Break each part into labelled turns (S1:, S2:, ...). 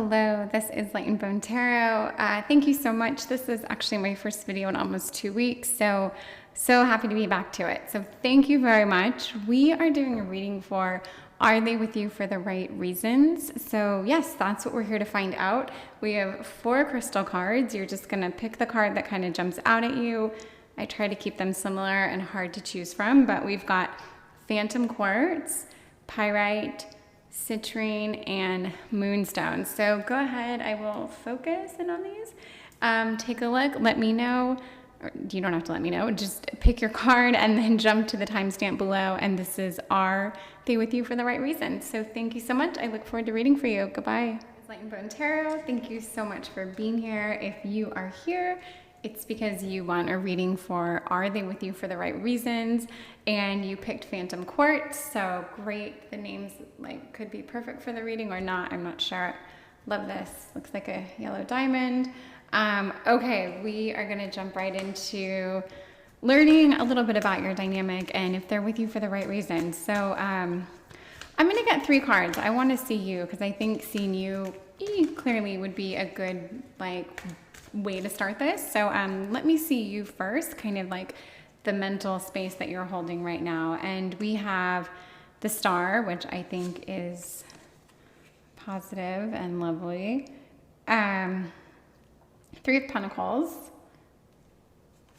S1: Hello, this is Light and Bone Tarot. Thank you so much. This is actually my first video in almost 2 weeks, so happy to be back to it. So thank you very much. We are doing a reading for Are They With You for the Right Reasons? So yes, that's what we're here to find out. We have 4 crystal cards. You're just going to pick the card that kind of jumps out at you. I try to keep them similar and hard to choose from, but we've got Phantom Quartz, Pyrite, Citrine, and Moonstone. So go ahead, I will focus in on these. Take a look, let me know, or you don't have to let me know, just pick your card and then jump to the timestamp below. And this is Are They With You for the Right Reason? So thank you so much. I look forward to reading for you. Goodbye. It's Light and Bone Tarot. Thank you so much for being here. If you are here, it's because you want a reading for Are They With You for the Right Reasons? And you picked Phantom Quartz, so great. The names could be perfect for the reading or not, I'm not sure. Love this, looks like a yellow diamond. Okay, we are gonna jump right into learning a little bit about your dynamic and if they're with you for the right reasons. So I'm gonna get 3 cards. I wanna see you because I think seeing you clearly would be a good way to start this. So let me see you first, kind of like the mental space that you're holding right now. And we have the Star, which I think is positive and lovely. 3 of Pentacles,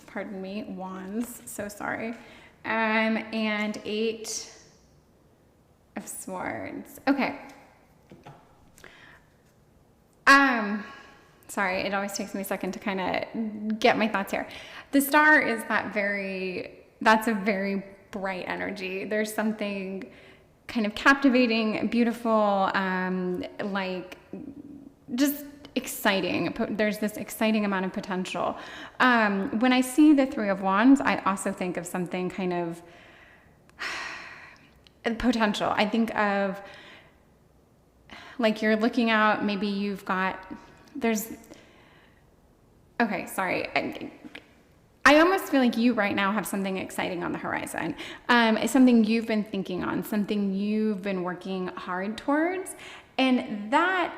S1: pardon me, Wands, so sorry. And 8 of Swords. Okay. Sorry, it always takes me a second to kind of get my thoughts here. The Star is that's a very bright energy. There's something kind of captivating, beautiful, just exciting. There's this exciting amount of potential. When I see the 3 of Wands, I also think of something kind of potential. I think of you're looking out, maybe you've got, okay, sorry. I almost feel like you right now have something exciting on the horizon. It's something you've been thinking on, something you've been working hard towards. And that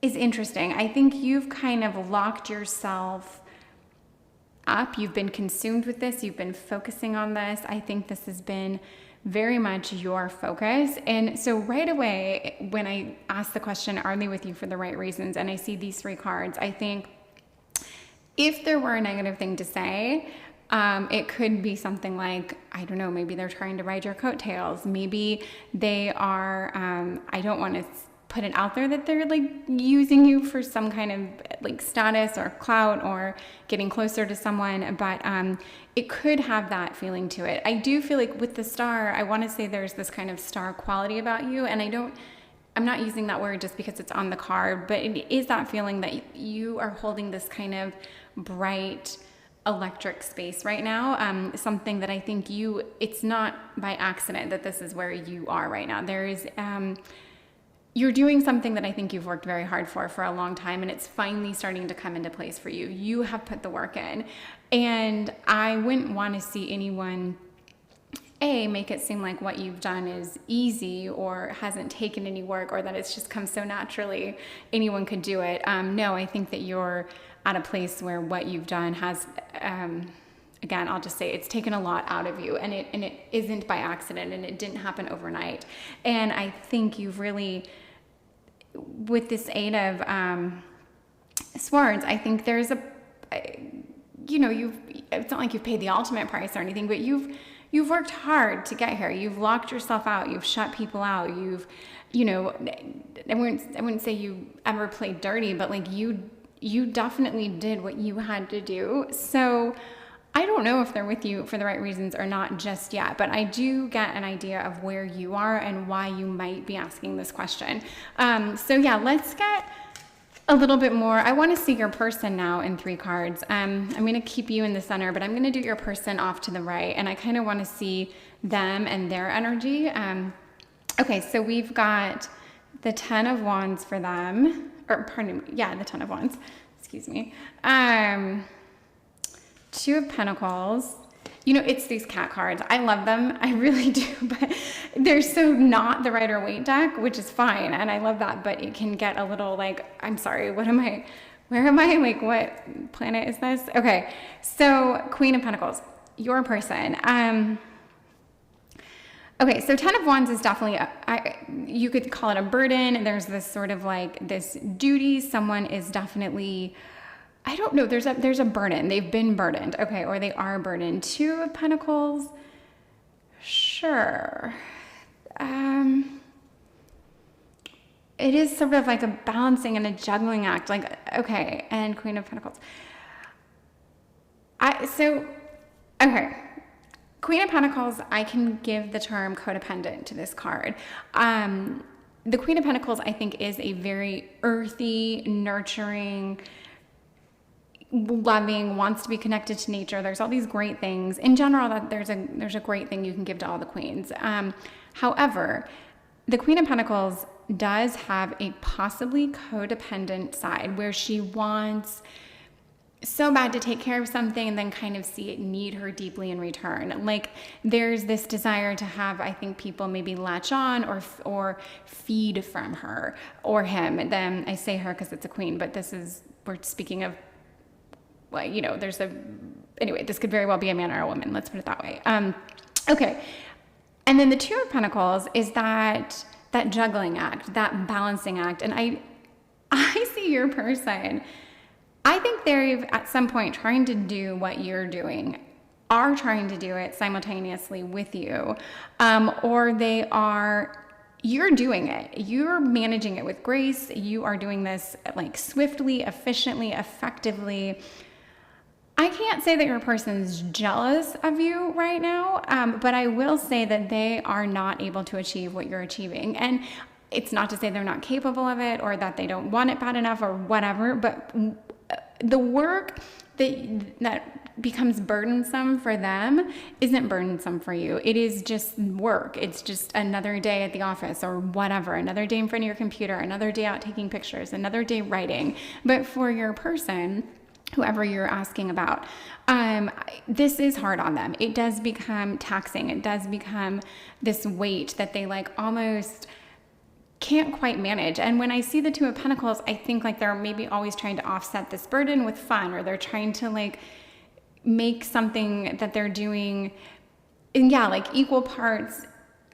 S1: is interesting. I think you've kind of locked yourself up. You've been consumed with this. You've been focusing on this. I think this has been very much your focus. And so right away, when I ask the question, are they with you for the right reasons? And I see these 3 cards, I think if there were a negative thing to say, it could be something like, I don't know, maybe they're trying to ride your coattails. Maybe they are, I don't want to put it out there that they're using you for some kind of status or clout or getting closer to someone, but it could have that feeling to it. I do feel like with the Star, I want to say there's this kind of star quality about you, and I'm not using that word just because it's on the card, but it is that feeling that you are holding this kind of bright electric space right now, something that I think it's not by accident that this is where you are right now. There is, you're doing something that I think you've worked very hard for a long time, and it's finally starting to come into place for you. You have put the work in, and I wouldn't want to see anyone make it seem like what you've done is easy or hasn't taken any work or that it's just come so naturally anyone could do it. No, I think that you're at a place where what you've done has, again, I'll just say it's taken a lot out of you, and it isn't by accident, and it didn't happen overnight. And I think you've really, with this 8 of Swords, I think there's it's not like you've paid the ultimate price or anything, but you've worked hard to get here. You've locked yourself out. You've shut people out. I wouldn't say you ever played dirty, but you definitely did what you had to do. So I don't know if they're with you for the right reasons or not just yet, but I do get an idea of where you are and why you might be asking this question. So yeah, let's get a little bit more. I want to see your person now in 3 cards. I'm going to keep you in the center, but I'm going to do your person off to the right, and I kind of want to see them and their energy. Okay, so we've got the 10 of Wands for them, or pardon me, yeah, the 10 of Wands, excuse me. 2 of Pentacles, it's these cat cards. I love them. I really do, but they're so not the Rider Waite deck, which is fine. And I love that, but it can get a little like, I'm sorry, where am I? Like, what planet is this? Okay. So Queen of Pentacles, your person. Okay, so Ten of Wands is definitely, you could call it a burden. There's this sort of like this duty. Someone is definitely, I don't know, there's a burden. They've been burdened, okay, or they are burdened. Two of Pentacles, sure. It is sort of like a balancing and a juggling act, like, okay, and Queen of Pentacles. Okay. Queen of Pentacles, I can give the term codependent to this card. The Queen of Pentacles, I think, is a very earthy, nurturing, loving, wants to be connected to nature. There's all these great things. In general, that there's a great thing you can give to all the queens. However, the Queen of Pentacles does have a possibly codependent side where she wants so bad to take care of something and then kind of see it need her deeply in return. Like there's this desire to have, I think, people maybe latch on or feed from her or him. And then I say her because it's a queen, but we're speaking of, well, anyway, this could very well be a man or a woman. Let's put it that way. Okay. And then the Two of Pentacles is that juggling act, that balancing act. And I see your person. I think they're at some point trying to do what you're doing, are trying to do it simultaneously with you, or you're doing it. You're managing it with grace. You are doing this like swiftly, efficiently, effectively. I can't say that your person's jealous of you right now, but I will say that they are not able to achieve what you're achieving. And it's not to say they're not capable of it or that they don't want it bad enough or whatever, but the work that becomes burdensome for them isn't burdensome for you. It is just work. It's just another day at the office or whatever, another day in front of your computer, another day out taking pictures, another day writing. But for your person, whoever you're asking about, this is hard on them. It does become taxing. It does become this weight that they like almost can't quite manage. And when I see the Two of Pentacles, I think like they're maybe always trying to offset this burden with fun, or they're trying to like make something that they're doing, and like equal parts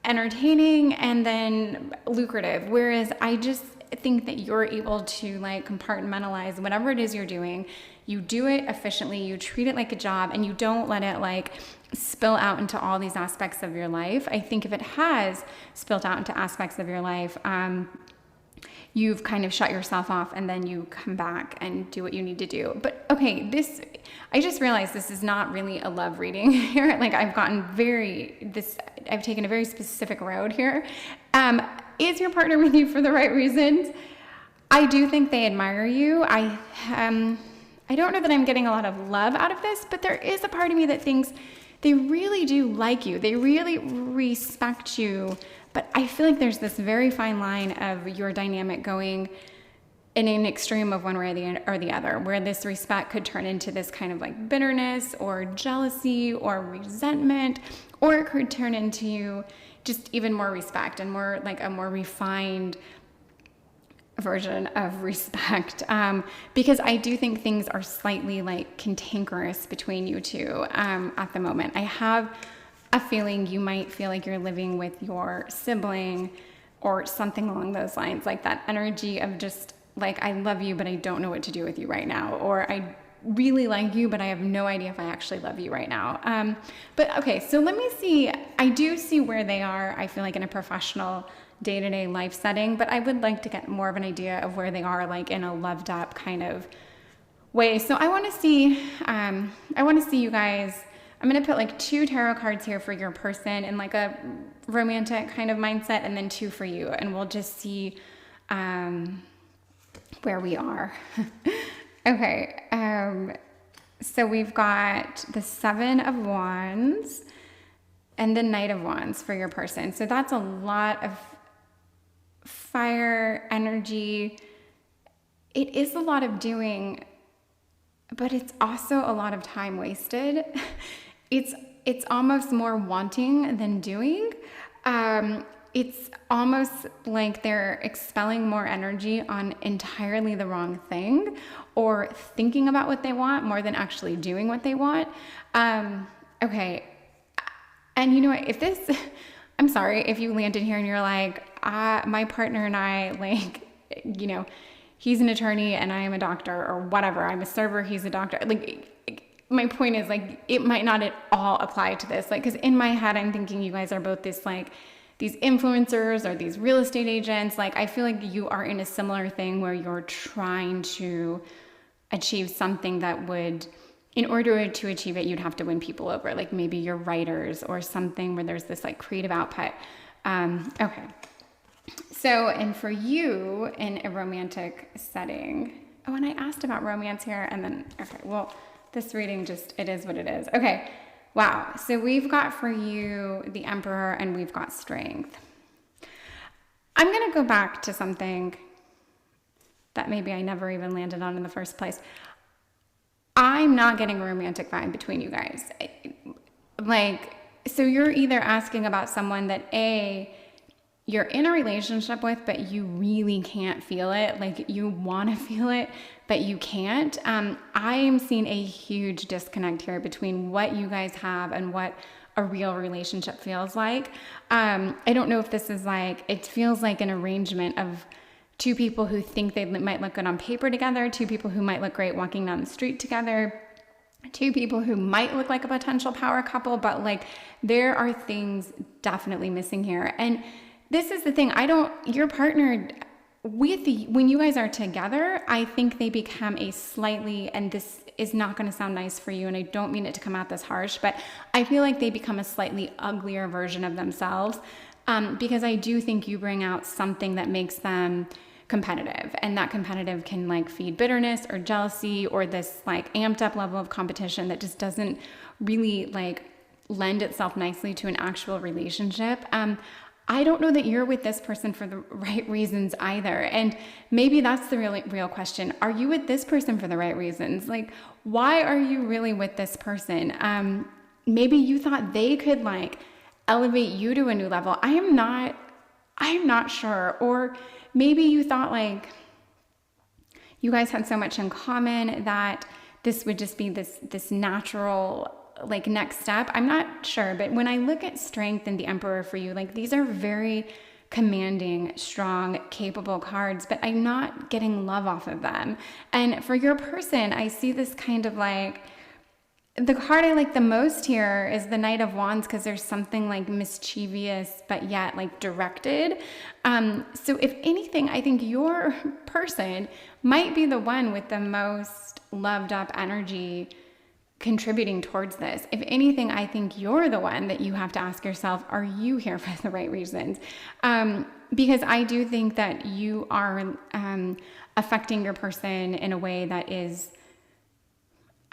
S1: entertaining and then lucrative. Whereas I just think that you're able to like compartmentalize whatever it is you're doing. You do it efficiently, you treat it like a job, and you don't let it like spill out into all these aspects of your life. I think if it has spilled out into aspects of your life, you've kind of shut yourself off and then you come back and do what you need to do. But okay, I just realized this is not really a love reading here. Like I've taken a very specific road here. Is your partner with you for the right reasons? I do think they admire you. I don't know that I'm getting a lot of love out of this, but there is a part of me that thinks they really do like you. They really respect you. But I feel like there's this very fine line of your dynamic going in an extreme of one way or the other, where this respect could turn into this kind of like bitterness or jealousy or resentment, or it could turn into just even more respect and more like a more refined version of respect, because I do think things are slightly like cantankerous between you two at the moment. I have a feeling you might feel like you're living with your sibling or something along those lines, like that energy of just like, I love you, but I don't know what to do with you right now, or I really like you, but I have no idea if I actually love you right now. But okay, so let me see. I do see where they are, I feel like, in a professional day-to-day life setting, but I would like to get more of an idea of where they are like in a loved up kind of way. So I want to see you guys. I'm going to put like 2 tarot cards here for your person in like a romantic kind of mindset, and then 2 for you, and we'll just see where we are. Okay, so we've got the 7 of Wands and the Knight of Wands for your person. So that's a lot of fire energy. It is a lot of doing, but it's also a lot of time wasted. It's it's almost more wanting than doing. It's almost like they're expelling more energy on entirely the wrong thing, or thinking about what they want more than actually doing what they want. Okay. And you know what, I'm sorry if you landed here and you're like, my partner and I, like, you know, he's an attorney and I am a doctor, or whatever. I'm a server, he's a doctor. Like, my point is, like, it might not at all apply to this. Like, because in my head, I'm thinking you guys are both these influencers or these real estate agents. Like, I feel like you are in a similar thing where you're trying to achieve something that would, in order to achieve it, you'd have to win people over. Like, maybe you're writers or something where there's this like creative output. Okay. So, and for you in a romantic setting, oh, and I asked about romance here, and then, okay, well, this reading just, it is what it is. Okay. Wow. So we've got for you the Emperor, and we've got Strength. I'm going to go back to something that maybe I never even landed on in the first place. I'm not getting a romantic vibe between you guys. Like, so you're either asking about someone that you're in a relationship with, but you really can't feel it. Like, you want to feel it, but you can't. I am seeing a huge disconnect here between what you guys have and what a real relationship feels like. I don't know if this is like, it feels like an arrangement of two people who think they might look good on paper together, two people who might look great walking down the street together, two people who might look like a potential power couple, but like, there are things definitely missing here. And this is the thing, your partner, when you guys are together, I think they become a slightly, and this is not going to sound nice for you, and I don't mean it to come out this harsh, but I feel like they become a slightly uglier version of themselves, because I do think you bring out something that makes them competitive, and that competitive can like feed bitterness or jealousy or this like amped up level of competition that just doesn't really like lend itself nicely to an actual relationship. I don't know that you're with this person for the right reasons either. And maybe that's the real question. Are you with this person for the right reasons? Like, why are you really with this person? Maybe you thought they could like elevate you to a new level. I'm not sure. Or maybe you thought like you guys had so much in common that this would just be this natural like next step. I'm not sure, but when I look at Strength and the Emperor for you, like, these are very commanding, strong, capable cards, but I'm not getting love off of them. And for your person, I see this kind of like, the card I like the most here is the Knight of Wands, because there's something like mischievous but yet like directed. So if anything, I think your person might be the one with the most loved up energy contributing towards this. If anything, I think you're the one that you have to ask yourself, are you here for the right reasons? Because I do think that you are affecting your person in a way that is,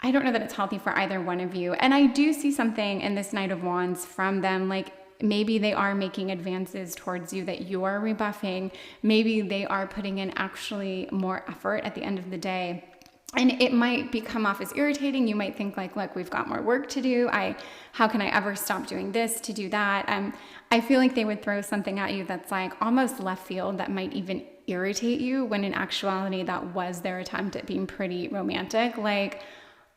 S1: I don't know that it's healthy for either one of you. And I do see something in this Knight of Wands from them, like maybe they are making advances towards you that you are rebuffing. Maybe they are putting in actually more effort at the end of the day. And it might come off as irritating. You might think like, look, we've got more work to do. How can I ever stop doing this to do that? I feel like they would throw something at you that's like almost left field that might even irritate you, when in actuality that was their attempt at being pretty romantic. Like,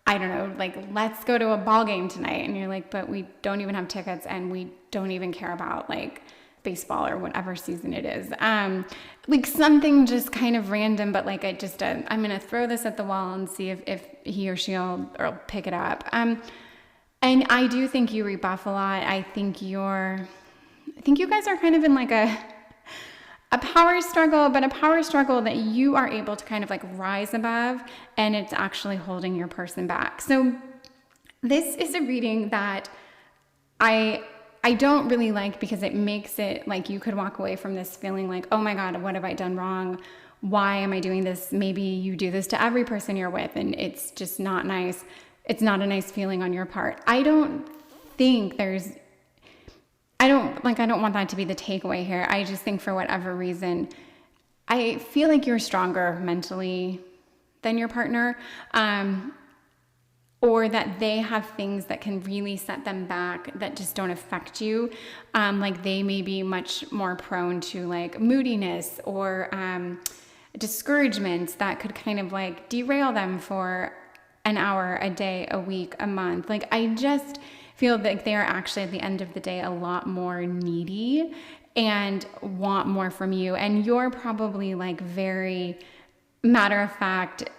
S1: I don't know, like, let's go to a ball game tonight. And you're like, but we don't even have tickets and we don't even care about like baseball or whatever season it is. Like something just kind of random, but like I'm going to throw this at the wall and see if he or she'll pick it up. And I do think you rebuff a lot. I think you guys are kind of in like a power struggle, but a power struggle that you are able to kind of like rise above, and it's actually holding your person back. So this is a reading that I don't really like, because it makes it like you could walk away from this feeling like, oh my God, what have I done wrong? Why am I doing this? Maybe you do this to every person you're with and it's just not nice. It's not a nice feeling on your part. I don't want that to be the takeaway here. I just think for whatever reason, I feel like you're stronger mentally than your partner. or that they have things that can really set them back that just don't affect you. Like they may be much more prone to like moodiness or discouragements that could kind of like derail them for an hour, a day, a week, a month. Like I just feel like they are actually at the end of the day a lot more needy and want more from you. And you're probably like very matter of fact,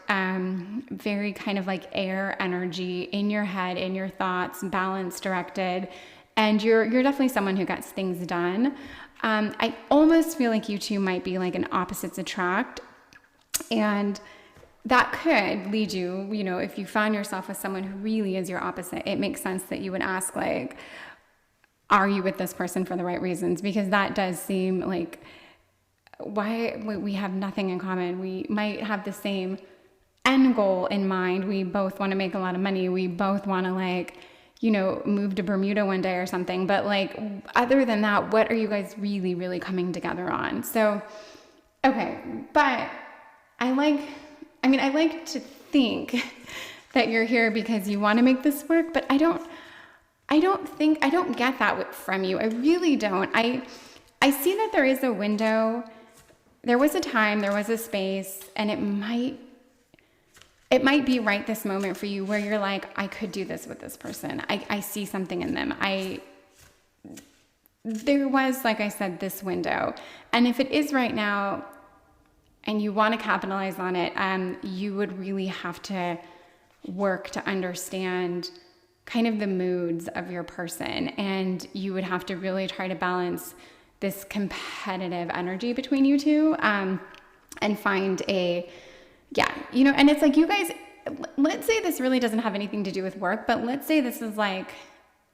S1: very kind of like air energy in your head, in your thoughts, balance directed. And you're definitely someone who gets things done. I almost feel like you two might be like an opposites attract. And that could lead you, you know, if you find yourself with someone who really is your opposite, it makes sense that you would ask like, are you with this person for the right reasons? Because that does seem like, why we have nothing in common. We might have the same end goal in mind. We both want to make a lot of money. We both want to like, you know, move to Bermuda one day or something. But like, other than that, what are you guys really, really coming together on? So, okay. But I like to think that you're here because you want to make this work, but I don't get that from you. I really don't. I see that there is a window. There was a time, there was a space, and it might be right this moment for you where you're like, I could do this with this person. I see something in them. There was, like I said, this window. And if it is right now and you want to capitalize on it, you would really have to work to understand kind of the moods of your person. And you would have to really try to balance this competitive energy between you two, and find and it's like, you guys, let's say this really doesn't have anything to do with work, but let's say this is like,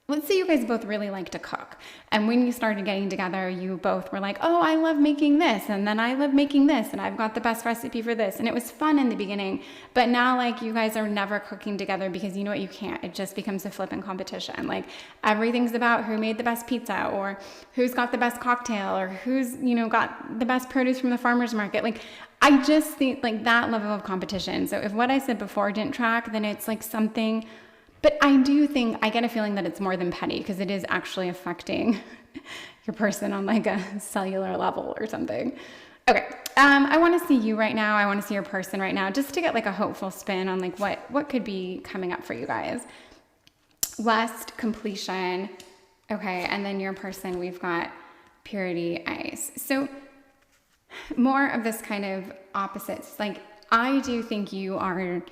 S1: let's say you guys both really like to cook. And when you started getting together, you both were like, oh, I love making this. And then I love making this. And I've got the best recipe for this. And it was fun in the beginning. But now like you guys are never cooking together because you know what, you can't. It just becomes a flippant competition. Like everything's about who made the best pizza or who's got the best cocktail or who's, you know, got the best produce from the farmer's market. Like I just think like that level of competition. So if what I said before didn't track, then it's like something. But I do think, I get a feeling that it's more than petty because it is actually affecting your person on like a cellular level or something. Okay, I want to see you right now. I want to see your person right now just to get like a hopeful spin on like what could be coming up for you guys. West, completion. Okay, and then your person, we've got purity, ice. So more of this kind of opposites. Like I do think you are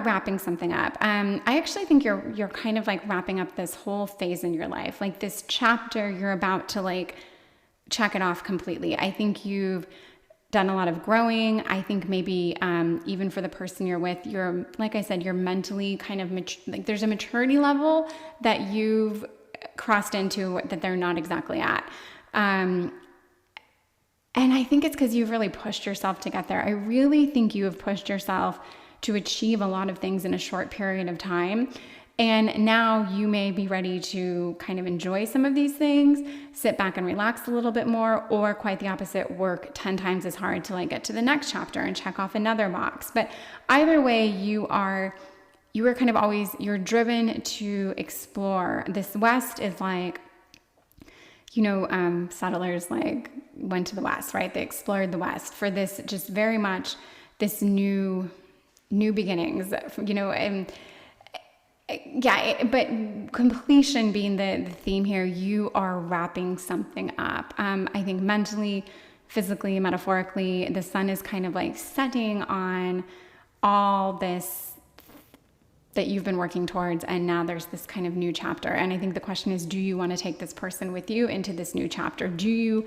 S1: wrapping something up. I actually think you're kind of like wrapping up this whole phase in your life. Like this chapter, you're about to like check it off completely. I think you've done a lot of growing. I think maybe even for the person you're with, you're, like I said, you're mentally kind of like there's a maturity level that you've crossed into that they're not exactly at. And I think it's because you've really pushed yourself to get there. I really think you have pushed yourself to achieve a lot of things in a short period of time. And now you may be ready to kind of enjoy some of these things, sit back and relax a little bit more, or quite the opposite, work 10 times as hard to like get to the next chapter and check off another box. But either way, you are kind of always, you're driven to explore. This West is like, you know, settlers like went to the West, right? They explored the West for this, just very much this new beginnings, you know, and but completion being the theme here, you are wrapping something up. I think mentally, physically, metaphorically, the sun is kind of like setting on all this that you've been working towards, and now there's this kind of new chapter. And I think the question is, do you want to take this person with you into this new chapter? Do you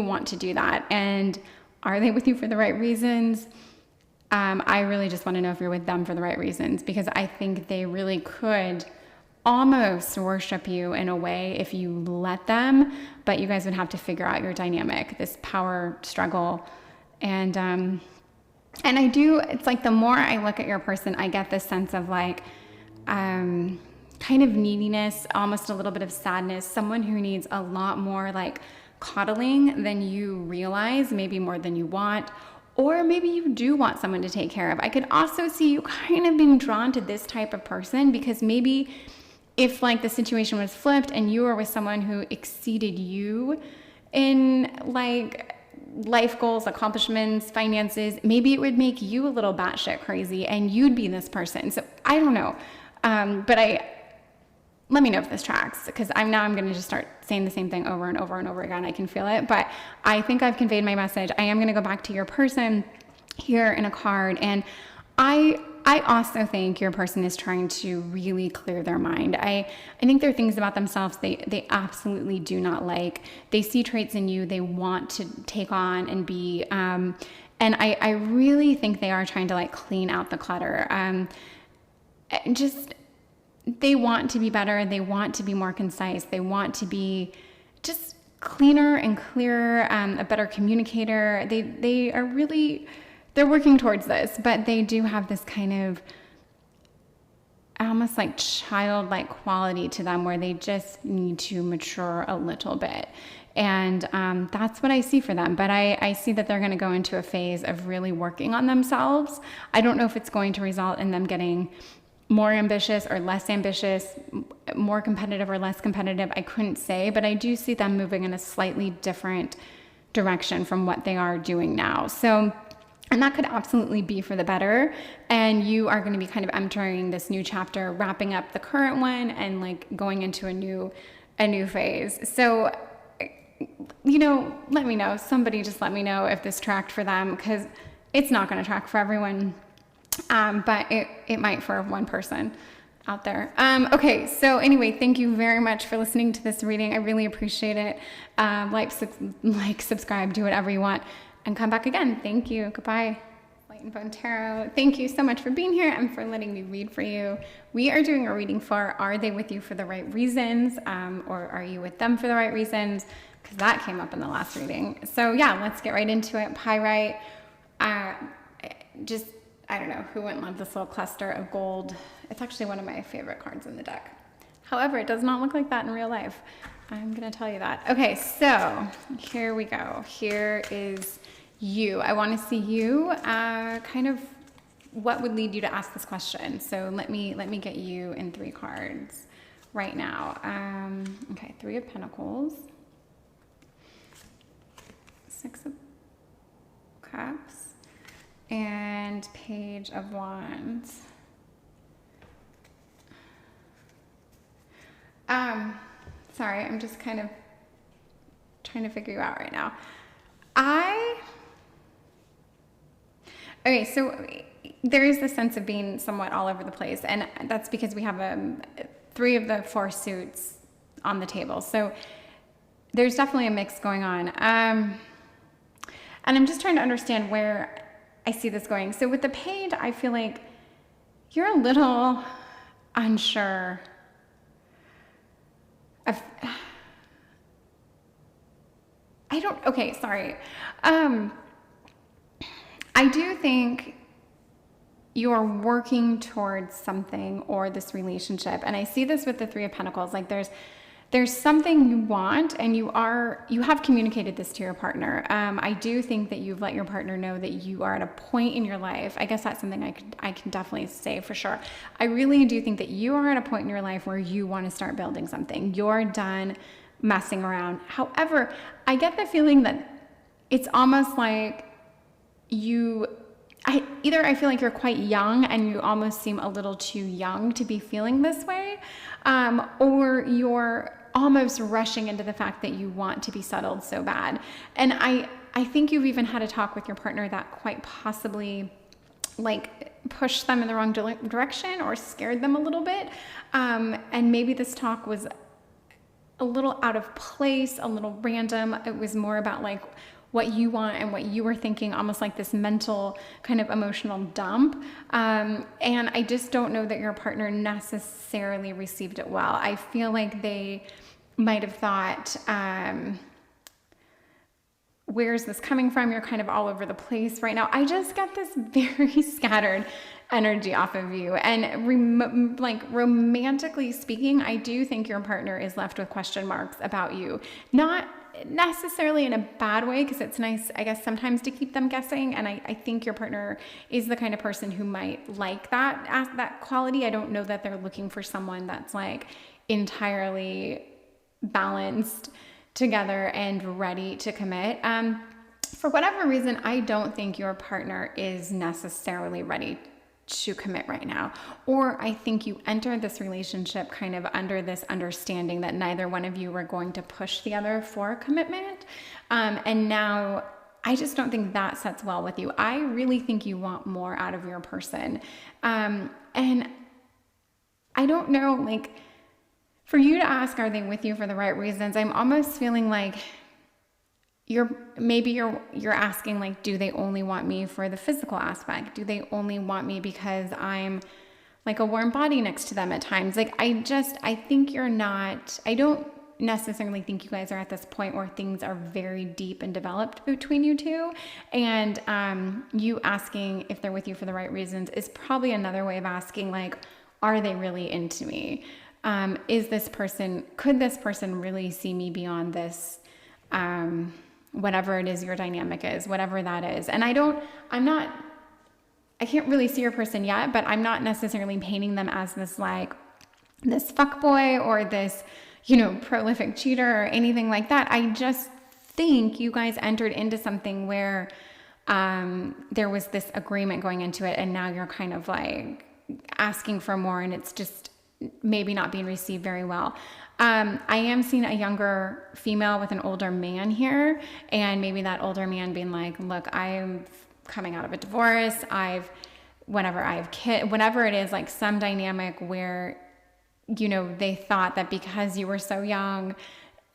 S1: want to do that? And are they with you for the right reasons? I really just want to know if you're with them for the right reasons, because I think they really could almost worship you in a way if you let them, but you guys would have to figure out your dynamic, this power struggle. And I do, it's like the more I look at your person, I get this sense of like, kind of neediness, almost a little bit of sadness, someone who needs a lot more like coddling than you realize, maybe more than you want, Or maybe you do want someone to take care of. I could also see you kind of being drawn to this type of person because maybe if like the situation was flipped and you were with someone who exceeded you in like life goals, accomplishments, finances, maybe it would make you a little batshit crazy and you'd be this person. So I don't know. Let me know if this tracks, because I'm going to just start saying the same thing over and over and over again. I can feel it, but I think I've conveyed my message. I am going to go back to your person here in a card, and I also think your person is trying to really clear their mind. I think there are things about themselves they absolutely do not like. They see traits in you they want to take on and be, and I really think they are trying to like clean out the clutter. They want to be better. They want to be more concise. They want to be just cleaner and clearer, a better communicator. They're working towards this, but they do have this kind of almost like childlike quality to them where they just need to mature a little bit. And that's what I see for them. But I see that they're going to go into a phase of really working on themselves. I don't know if it's going to result in them getting more ambitious or less ambitious, more competitive or less competitive. I couldn't say, but I do see them moving in a slightly different direction from what they are doing now. So, and that could absolutely be for the better. And you are going to be kind of entering this new chapter, wrapping up the current one and like going into a new phase. So, let me know. Somebody just let me know if this tracked for them, because it's not going to track for everyone. But it might for one person out there. Okay. So anyway, thank you very much for listening to this reading. I really appreciate it. Like, subscribe, do whatever you want, and come back again. Thank you. Goodbye. Light and Bone Tarot. Thank you so much for being here and for letting me read for you. We are doing a reading for, are they with you for the right reasons? Or are you with them for the right reasons? Because that came up in the last reading. So yeah, let's get right into it. Pyrite, I don't know, who wouldn't love this little cluster of gold? It's actually one of my favorite cards in the deck. However, it does not look like that in real life. I'm going to tell you that. Okay, so here we go. Here is you. I want to see you, kind of what would lead you to ask this question. So let me get you in 3 cards right now. Okay, 3 of Pentacles, 6 of Cups, and Page of Wands. Sorry, I'm just kind of trying to figure you out right now. Okay, so there is this sense of being somewhat all over the place, and that's because we have 3 of the 4 suits on the table. So there's definitely a mix going on. And I'm just trying to understand where I see this going. So with the Page, I feel like you're a little unsure of, okay, sorry. I do think you're working towards something or this relationship. And I see this with the 3 of Pentacles. Like there's something you want, and you have communicated this to your partner. I do think that you've let your partner know that you are at a point in your life. I guess that's something I can definitely say for sure. I really do think that you are at a point in your life where you want to start building something. You're done messing around. However, I get the feeling that it's almost like I feel like you're quite young and you almost seem a little too young to be feeling this way, or you're almost rushing into the fact that you want to be settled so bad. And I think you've even had a talk with your partner that quite possibly like pushed them in the wrong direction or scared them a little bit. And maybe this talk was a little out of place, a little random. It was more about like what you want and what you were thinking, almost like this mental kind of emotional dump. And I just don't know that your partner necessarily received it well. I feel like they might have thought, where's this coming from? You're kind of all over the place right now. I just got this very scattered energy off of you. And romantically speaking, I do think your partner is left with question marks about you. Not necessarily in a bad way, because it's nice, I guess, sometimes to keep them guessing. And I think your partner is the kind of person who might like that quality. I don't know that they're looking for someone that's like entirely balanced together and ready to commit. For whatever reason, I don't think your partner is necessarily ready to commit right now. Or I think you entered this relationship kind of under this understanding that neither one of you were going to push the other for commitment. And now I just don't think that sets well with you. I really think you want more out of your person. And I don't know, like, for you to ask, are they with you for the right reasons? I'm almost feeling like you're asking, like, do they only want me for the physical aspect? Do they only want me because I'm like a warm body next to them at times? Like, I think you're not, I don't necessarily think you guys are at this point where things are very deep and developed between you two. And you asking if they're with you for the right reasons is probably another way of asking, like, are they really into me? Could this person really see me beyond this, whatever it is your dynamic is, whatever that is. And I can't really see your person yet, but I'm not necessarily painting them as this fuckboy or this, prolific cheater or anything like that. I just think you guys entered into something where there was this agreement going into it, and now you're kind of like asking for more, and it's just maybe not being received very well. I am seeing a younger female with an older man here, and maybe that older man being like, look, I'm coming out of a divorce. Whenever it is, like some dynamic where, they thought that because you were so young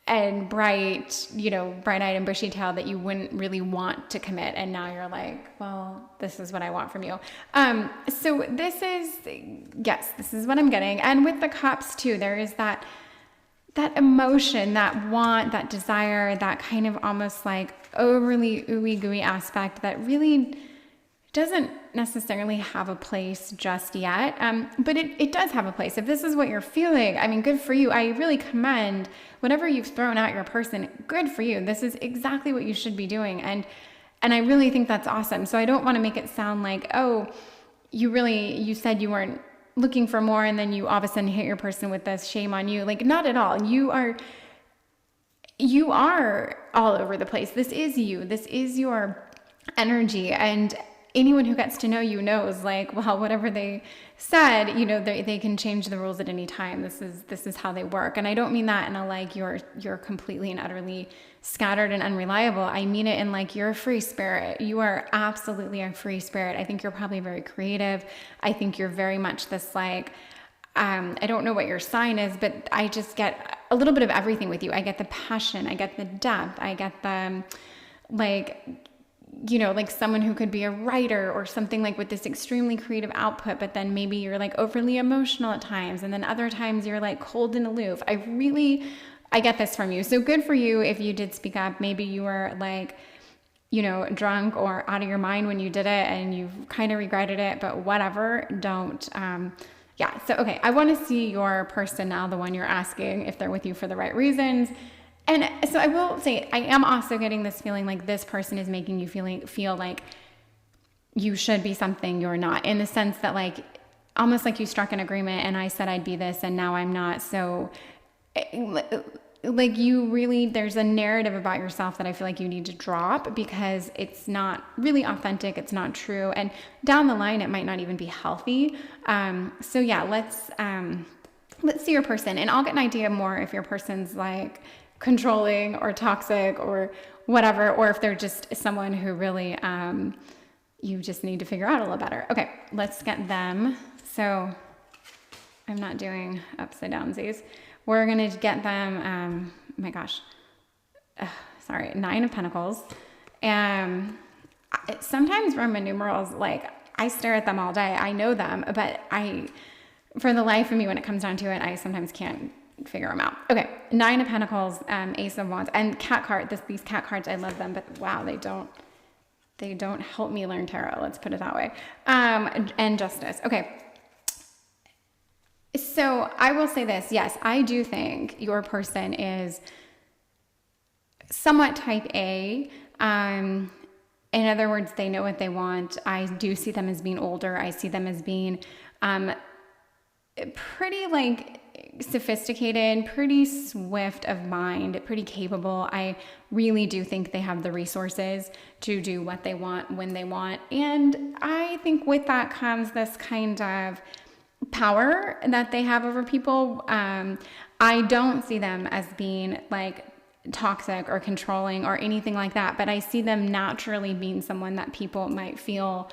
S1: and bright-eyed and bushy-tailed, that you wouldn't really want to commit. And now you're like, well, this is what I want from you. So this is what I'm getting. And with the cups too, there is that emotion, that want, that desire, that kind of almost like overly ooey gooey aspect that really doesn't necessarily have a place just yet. But it does have a place. If this is what you're feeling, I mean, good for you. I really commend whatever you've thrown at your person. Good for you. This is exactly what you should be doing. And I really think that's awesome. So I don't want to make it sound like, oh, you said you weren't looking for more, and then you all of a sudden hit your person with this, shame on you. Like, not at all. You are all over the place. This is you. This is your energy. And anyone who gets to know you knows, like, well, whatever they said, they can change the rules at any time. This is how they work. And I don't mean that in a like you're completely and utterly scattered and unreliable. I mean it in like you're a free spirit. You are absolutely a free spirit. I think you're probably very creative. I think you're very much this like, I don't know what your sign is, but I just get a little bit of everything with you. I get the passion. I get the depth. I get the like someone who could be a writer or something, like with this extremely creative output, but then maybe you're like overly emotional at times. And then other times you're like cold and aloof. I get this from you. So good for you if you did speak up. Maybe you were like, drunk or out of your mind when you did it and you kind of regretted it, but whatever, don't, So, okay. I want to see your person now, the one you're asking if they're with you for the right reasons. And so I will say, I am also getting this feeling like this person is making you feel like you should be something you're not, in the sense that like, almost like you struck an agreement and I said I'd be this and now I'm not. So like there's a narrative about yourself that I feel like you need to drop, because it's not really authentic. It's not true. And down the line, it might not even be healthy. So yeah, let's see your person, and I'll get an idea more if your person's like controlling or toxic or whatever, or if they're just someone who really you just need to figure out a little better. Okay, let's get them. So I'm not doing upside downsies. We're gonna get them, my gosh, sorry, 9 of Pentacles. Sometimes Roman numerals, like I stare at them all day. I know them, but for the life of me, when it comes down to it, I sometimes can't figure them out. Okay, 9 of Pentacles, Ace of Wands, and cat card. These cat cards, I love them, but wow, they don't help me learn tarot. Let's put it that way. And Justice. Okay. So I will say this. Yes, I do think your person is somewhat type A. In other words, they know what they want. I do see them as being older. I see them as being pretty like sophisticated, pretty swift of mind, pretty capable. I really do think they have the resources to do what they want when they want. And I think with that comes this kind of power that they have over people. I don't see them as being like toxic or controlling or anything like that, but I see them naturally being someone that people might feel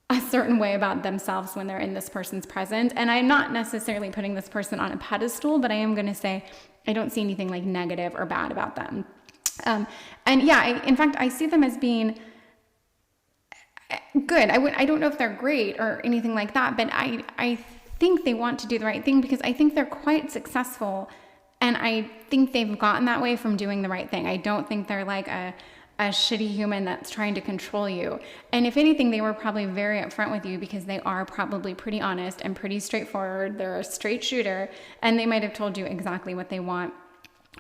S1: a certain way about themselves when they're in this person's presence. And I'm not necessarily putting this person on a pedestal, but I am going to say I don't see anything like negative or bad about them. And yeah, in fact, I see them as being good. I don't know if they're great or anything like that, but I think they want to do the right thing because I think they're quite successful. And I think they've gotten that way from doing the right thing. I don't think they're like a shitty human that's trying to control you. And if anything, they were probably very upfront with you because they are probably pretty honest and pretty straightforward. They're a straight shooter, and they might have told you exactly what they want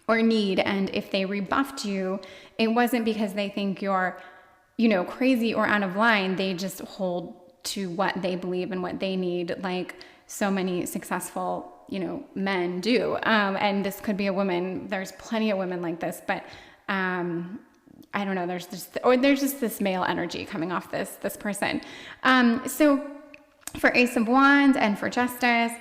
S1: or need. And if they rebuffed you, it wasn't because they think you're, crazy or out of line. They just hold to what they believe and what they need, like so many successful men do. And this could be a woman. There's plenty of women like this, but I don't know. There's just this male energy coming off this person. So for Ace of Wands and for Justice,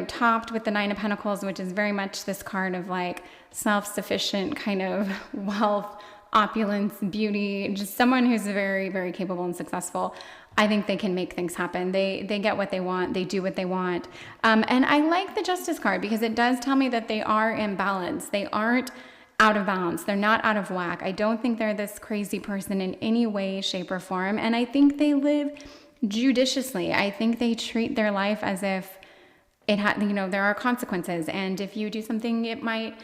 S1: topped with the Nine of Pentacles, which is very much this card of like self-sufficient kind of wealth, opulence, beauty, just someone who's very, very capable and successful. I think they can make things happen. They get what they want. They do what they want. And I like the Justice card because it does tell me that they are in balance. They aren't out of balance. They're not out of whack. I don't think they're this crazy person in any way, shape, or form. And I think they live judiciously. I think they treat their life as if it had, there are consequences. And if you do something, it might,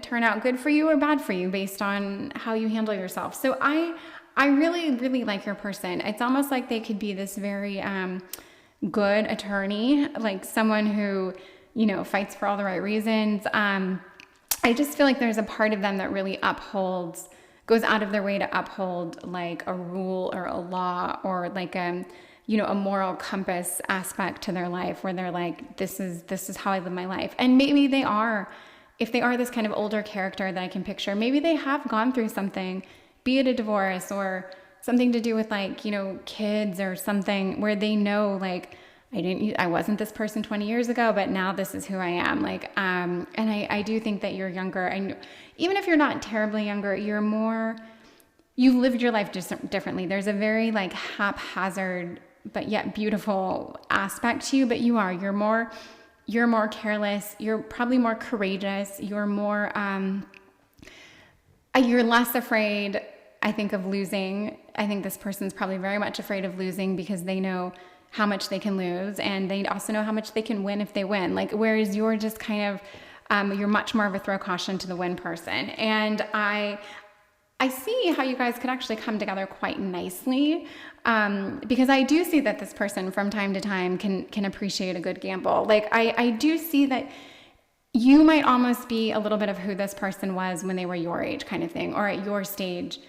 S1: turn out good for you or bad for you based on how you handle yourself. So I really, really like your person. It's almost like they could be this very good attorney, like someone who, fights for all the right reasons. I just feel like there's a part of them that really goes out of their way to uphold like a rule or a law or like a moral compass aspect to their life where they're like, this is how I live my life. And maybe they are, if they are this kind of older character that I can picture, maybe they have gone through something, be it a divorce or something to do with like, kids or something where they know like, I wasn't this person 20 years ago, but now this is who I am. Like, and I do think that you're younger, and even if you're not terribly younger, you've lived your life just differently. There's a very like haphazard, but yet beautiful aspect to you, but you're more careless. You're probably more courageous. You're less afraid, I think, of losing. I think this person's probably very much afraid of losing because they know how much they can lose, and they also know how much they can win if they win. Like, whereas you're just kind of, you're much more of a throw caution to the win person. And I see how you guys could actually come together quite nicely, because I do see that this person from time to time can appreciate a good gamble. Like, I do see that you might almost be a little bit of who this person was when they were your age kind of thing, or at your stage,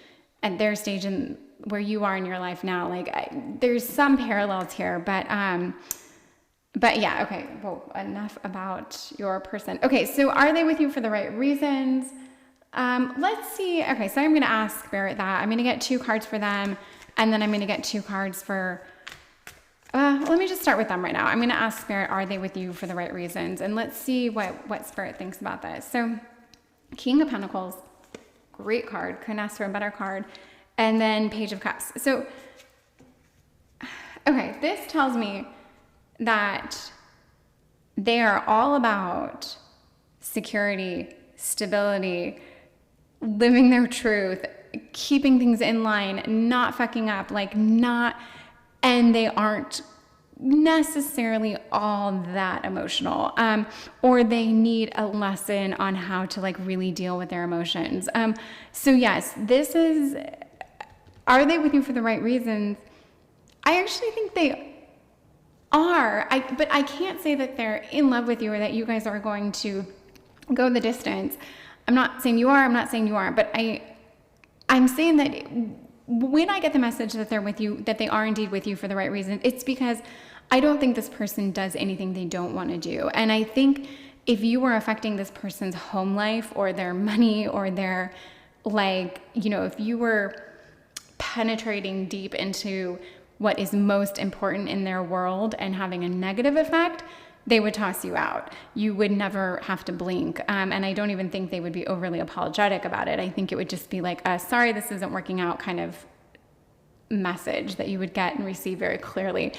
S1: at their stage in where you are in your life now. Like, there's some parallels here, but yeah, okay, well, enough about your person. Okay, so are they with you for the right reasons? Let's see. Okay, so I'm going to ask Spirit that. I'm going to get 2 cards for them, and then I'm going to get 2 cards for, let me just start with them right now. I'm going to ask Spirit, are they with you for the right reasons? And let's see what Spirit thinks about this. So, King of Pentacles, great card. Couldn't ask for a better card. And then Page of Cups. So, okay, this tells me that they are all about security, stability, living their truth, keeping things in line, not fucking up, and they aren't necessarily all that emotional, or they need a lesson on how to like really deal with their emotions. So yes, are they with you for the right reasons? I actually think they are, but I can't say that they're in love with you or that you guys are going to go the distance. I'm not saying you are, I'm not saying you aren't, but I'm saying that when I get the message that they're with you, that they are indeed with you for the right reason, it's because I don't think this person does anything they don't want to do. And I think if you were affecting this person's home life or their money or their, like, you know, if you were penetrating deep into what is most important in their world and having a negative effect, they would toss you out. You would never have to blink. And I don't even think they would be overly apologetic about it. I think it would just be like a sorry, this isn't working out kind of message that you would get and receive very clearly.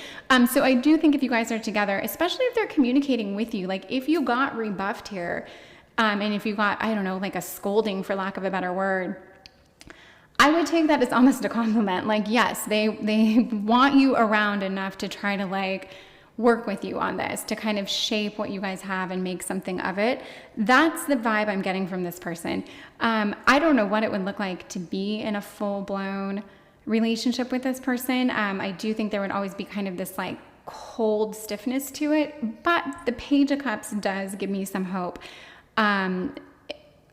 S1: So I do think if you guys are together, especially if they're communicating with you, like if you got rebuffed here, and if you got, I don't know, like a scolding for lack of a better word, I would take that as almost a compliment. Like, yes, they want you around enough to try to like work with you on this, to kind of shape what you guys have and make something of it. That's the vibe I'm getting from this person. I don't know what it would look like to be in a full-blown relationship with this person. I do think there would always be kind of this like cold stiffness to it, but the Page of Cups does give me some hope.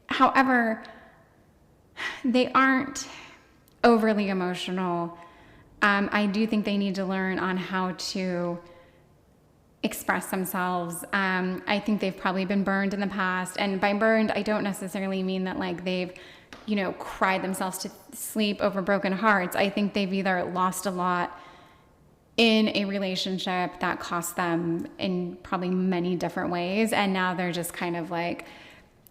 S1: However, they aren't overly emotional. I do think they need to learn on how to express themselves. I think they've probably been burned in the past. And by burned, I don't necessarily mean that like they've, you know, cried themselves to sleep over broken hearts. I think they've either lost a lot in a relationship that cost them in probably many different ways. And now they're just kind of like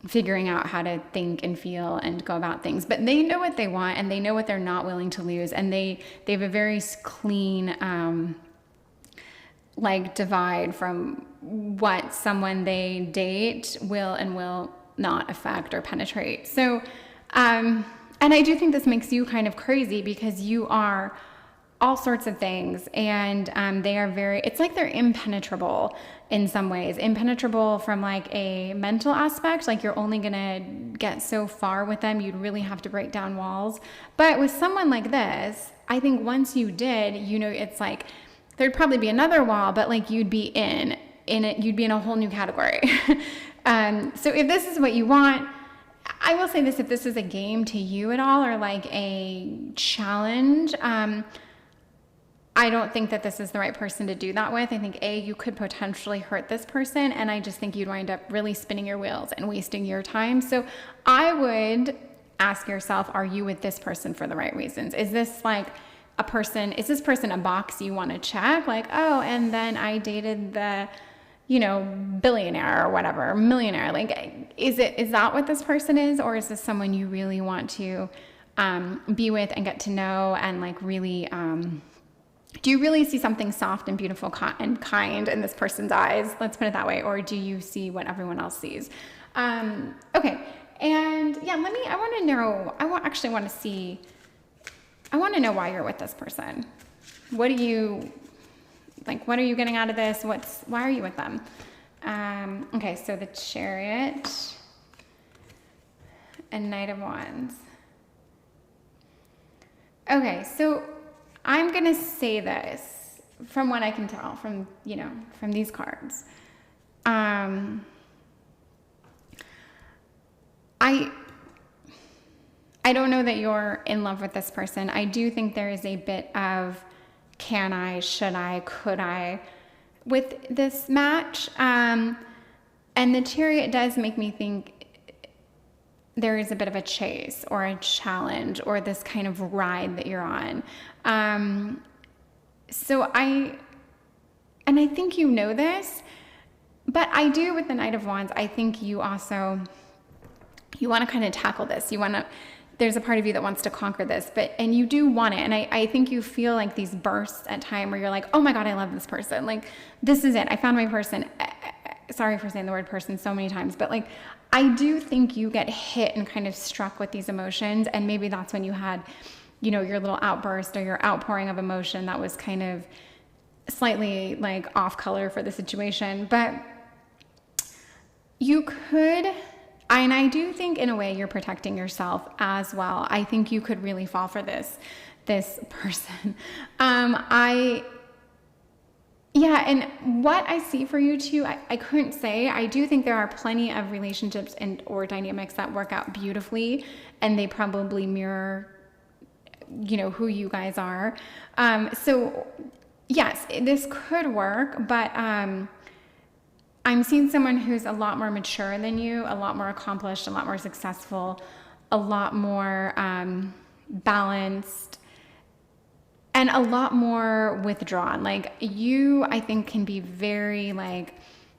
S1: figuring out how to think and feel and go about things. But they know what they want and they know what they're not willing to lose. And they have a very clean, like divide from what someone they date will and will not affect or penetrate. So, and I do think this makes you kind of crazy because you are all sorts of things and they are it's like they're impenetrable in some ways. Impenetrable from like a mental aspect, like you're only gonna get so far with them, you'd really have to break down walls. But with someone like this, I think once you did, you know, it's like there'd probably be another wall, but like you'd be in it, you'd be in a whole new category. So if this is what you want, I will say this, if this is a game to you at all or like a challenge, I don't think that this is the right person to do that with. I think you could potentially hurt this person, and I just think you'd wind up really spinning your wheels and wasting your time. So I would ask yourself, are you with this person for the right reasons? Is this like is this person a box you want to check? Like, oh, and then I dated the, you know, billionaire or whatever, millionaire. Like, is that what this person is? Or is this someone you really want to be with and get to know and like really, do you really see something soft and beautiful and kind in this person's eyes? Let's put it that way. Or do you see what everyone else sees? Okay. And yeah, I want to know why you're with this person. What are you getting out of this? Why are you with them? Okay, so the Chariot and Knight of Wands. Okay, so I'm going to say this from what I can tell from these cards. I don't know that you're in love with this person. I do think there is a bit of can I, should I, could I with this match. And the Chariot does make me think there is a bit of a chase or a challenge or this kind of ride that you're on. So I think you know this, but I do with the Knight of Wands, I think you want to kind of tackle this. There's a part of you that wants to conquer this, and you do want it. And I think you feel like these bursts at time where you're like, oh my God, I love this person. Like, this is it. I found my person. Sorry for saying the word person so many times, but like, I do think you get hit and kind of struck with these emotions. And maybe that's when you had, your little outburst or your outpouring of emotion that was kind of slightly like off color for the situation. But you could, and I do think in a way you're protecting yourself as well. I think you could really fall for this person. Yeah, and what I see for you too, I couldn't say. I do think there are plenty of relationships and or dynamics that work out beautifully, and they probably mirror, who you guys are. So yes, this could work, but I'm seeing someone who's a lot more mature than you, a lot more accomplished, a lot more successful, a lot more balanced, and a lot more withdrawn. Like you, I think, can be very like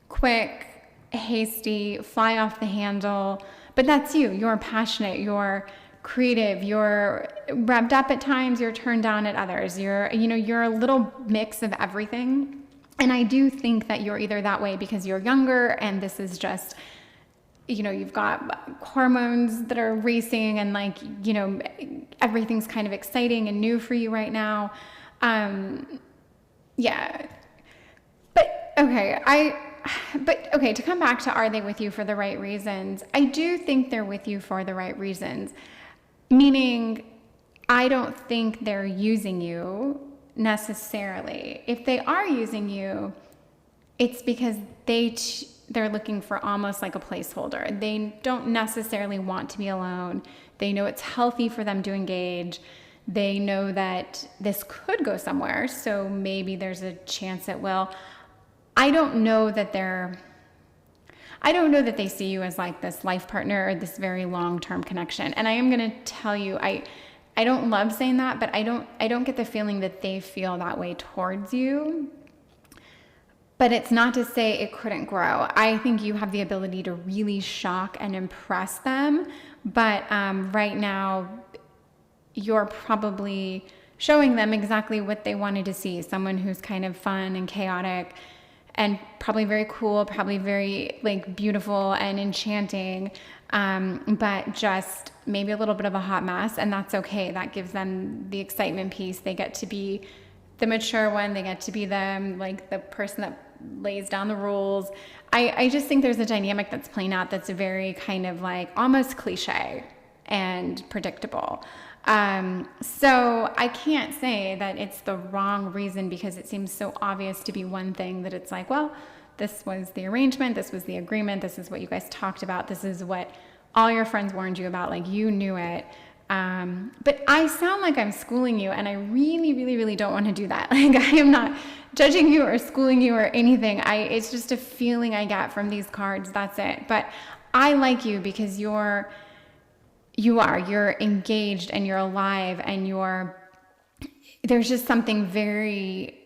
S1: quick, hasty, fly off the handle, but that's you. You're passionate, you're creative, you're revved up at times, you're turned down at others. You're a little mix of everything. And I do think that you're either that way because you're younger and this is just, you've got hormones that are racing and like, everything's kind of exciting and new for you right now. Yeah. But okay, to come back to are they with you for the right reasons? I do think they're with you for the right reasons. Meaning, I don't think they're using you necessarily. If they are using you, it's because they're looking for almost like a placeholder. They don't necessarily want to be alone. They know it's healthy for them to engage. They know that this could go somewhere, so maybe there's a chance it will. I don't know that they see you as like this life partner or this very long-term connection. And I am going to tell you, I don't love saying that, but I don't get the feeling that they feel that way towards you. But it's not to say it couldn't grow. I think you have the ability to really shock and impress them. But right now, you're probably showing them exactly what they wanted to see. Someone who's kind of fun and chaotic and probably very cool, probably very like beautiful and enchanting, but just maybe a little bit of a hot mess, and that's okay. That gives them the excitement piece. They get to be the mature one. They get to be the person that lays down the rules. I just think there's a dynamic that's playing out that's very kind of like almost cliche and predictable. So I can't say that it's the wrong reason because it seems so obvious to be one thing that it's like, well, this was the arrangement, this was the agreement, this is what you guys talked about, this is what all your friends warned you about, like you knew it. But I sound like I'm schooling you, and I really, really, really don't want to do that. Like I am not judging you or schooling you or anything. It's just a feeling I get from these cards, that's it. But I like you because you're engaged and you're alive and there's just something very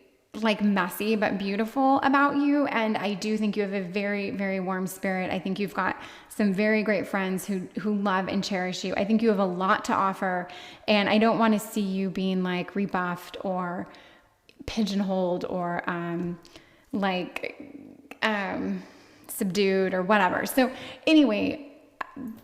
S1: like messy but beautiful about you. And I do think you have a very, very warm spirit. I think you've got some very great friends who love and cherish you. I think you have a lot to offer, and I don't want to see you being like rebuffed or pigeonholed or subdued or whatever. So anyway,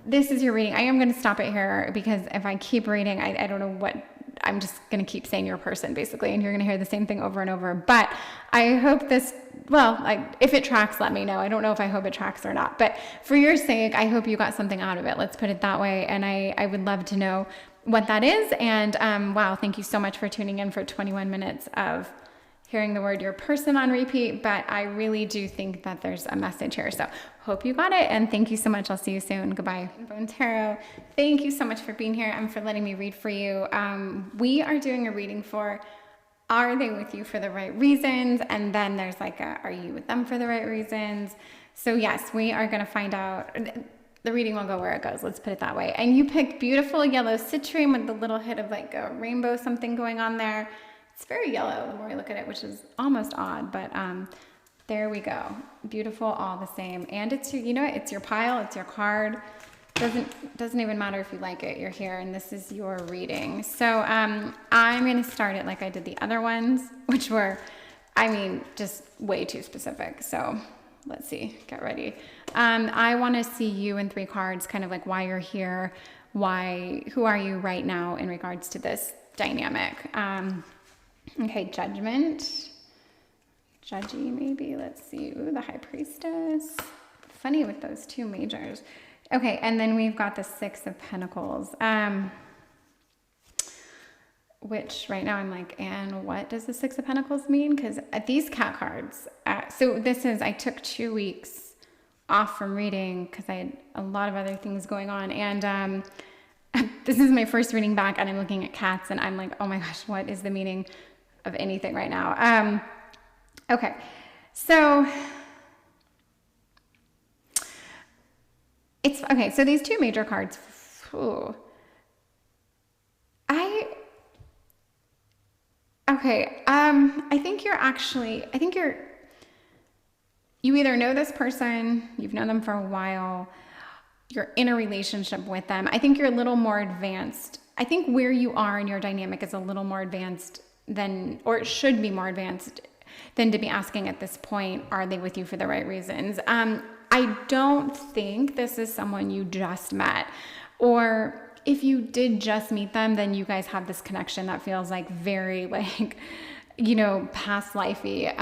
S1: this is your reading. I am going to stop it here because if I keep reading, I don't know what, I'm just going to keep saying you're a person basically, and you're going to hear the same thing over and over. But I hope this, if it tracks, let me know. I don't know if I hope it tracks or not, but for your sake, I hope you got something out of it. Let's put it that way. And I would love to know what that is. And wow, thank you so much for tuning in for 21 minutes of hearing the word your person on repeat, but I really do think that there's a message here. So hope you got it, and thank you so much. I'll see you soon. Goodbye. Bone Tarot, thank you so much for being here and for letting me read for you. We are doing a reading for, are they with you for the right reasons? And then there's like are you with them for the right reasons? So yes, we are going to find out. The reading will go where it goes. Let's put it that way. And you picked beautiful yellow citrine with the little hit of like a rainbow something going on there. It's very yellow the more I look at it, which is almost odd, but there we go. Beautiful, all the same. And it's your, it's your pile, it's your card. Doesn't even matter if you like it. You're here, and this is your reading. So I'm going to start it like I did the other ones, which were, just way too specific. So let's see. Get ready. I want to see you in 3 cards, kind of like why you're here, who are you right now in regards to this dynamic. Okay, Judgment. Judgy, maybe. Let's see. Ooh, the High Priestess. Funny with those 2 majors. Okay, and then we've got the 6 of Pentacles. which right now I'm like, and what does the Six of Pentacles mean? Because these cat cards, I took 2 weeks off from reading because I had a lot of other things going on. And this is my first reading back, and I'm looking at cats, and I'm like, oh my gosh, what is the meaning of anything right now? Okay, so so these 2 major cards, I think you either know this person, you've known them for a while, you're in a relationship with them. I think you're a little more advanced. I think where you are in your dynamic is a little more advanced or it should be more advanced than to be asking at this point, are they with you for the right reasons? I don't think this is someone you just met, or if you did just meet them, then you guys have this connection that feels like very past lifey.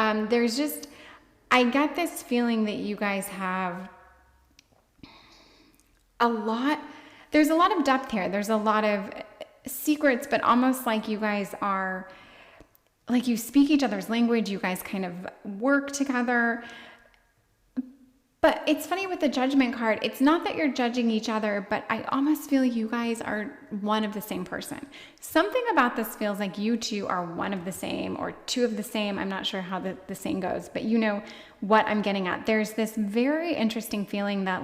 S1: I get this feeling that you guys have there's a lot of depth here. There's a lot of secrets, but almost like you guys are, like you speak each other's language, you guys kind of work together. But it's funny with the Judgment card, it's not that you're judging each other, but I almost feel you guys are one of the same person. Something about this feels like you two are one of the same or two of the same. I'm not sure how the saying goes, but you know what I'm getting at. There's this very interesting feeling that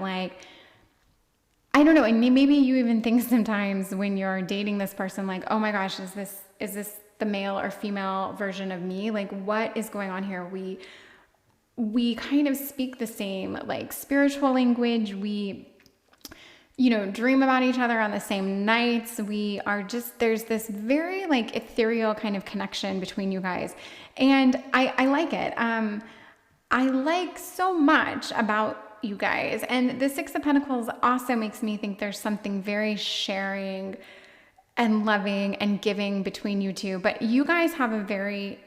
S1: I don't know, and maybe you even think sometimes when you're dating this person, like, oh my gosh, is this the male or female version of me? Like, what is going on here? We kind of speak the same, spiritual language. We, dream about each other on the same nights. There's this very ethereal kind of connection between you guys. And I like it. I like so much about you guys. And the Six of Pentacles also makes me think there's something very sharing and loving and giving between you two. But you guys have a very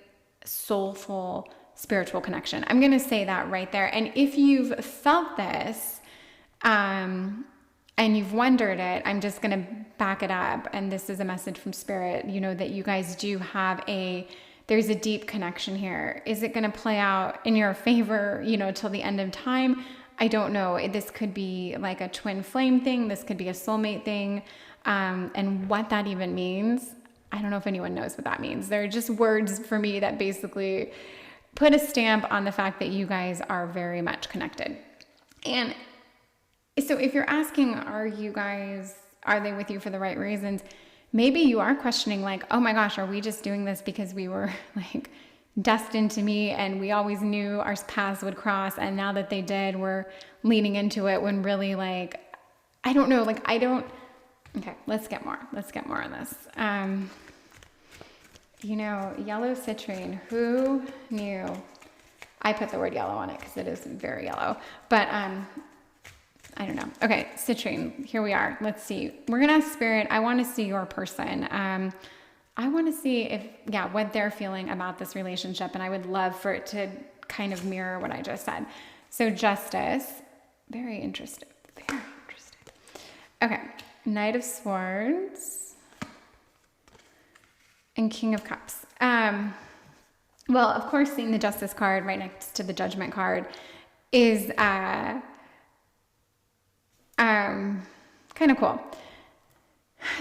S1: soulful, spiritual connection. I'm going to say that right there. And if you've felt this, and you've wondered it, I'm just going to back it up. And this is a message from Spirit, that you guys do have there's a deep connection here. Is it going to play out in your favor, till the end of time? I don't know. This could be like a twin flame thing. This could be a soulmate thing. And what that even means, I don't know if anyone knows what that means. They're just words for me that basically put a stamp on the fact that you guys are very much connected. And so if you're asking, are they with you for the right reasons? Maybe you are questioning oh my gosh, are we just doing this because we were destined to meet and we always knew our paths would cross, and now that they did, we're leaning into it when really I don't know, okay, let's get more on this. Yellow citrine, who knew? I put the word yellow on it because it is very yellow, but I don't know. Okay, citrine, here we are. Let's see. We're going to ask Spirit. I want to see your person. I want to see what they're feeling about this relationship, and I would love for it to kind of mirror what I just said. So Justice, very interesting. Okay, Knight of Swords and King of Cups. Well, of course, seeing the Justice card right next to the Judgment card is kind of cool.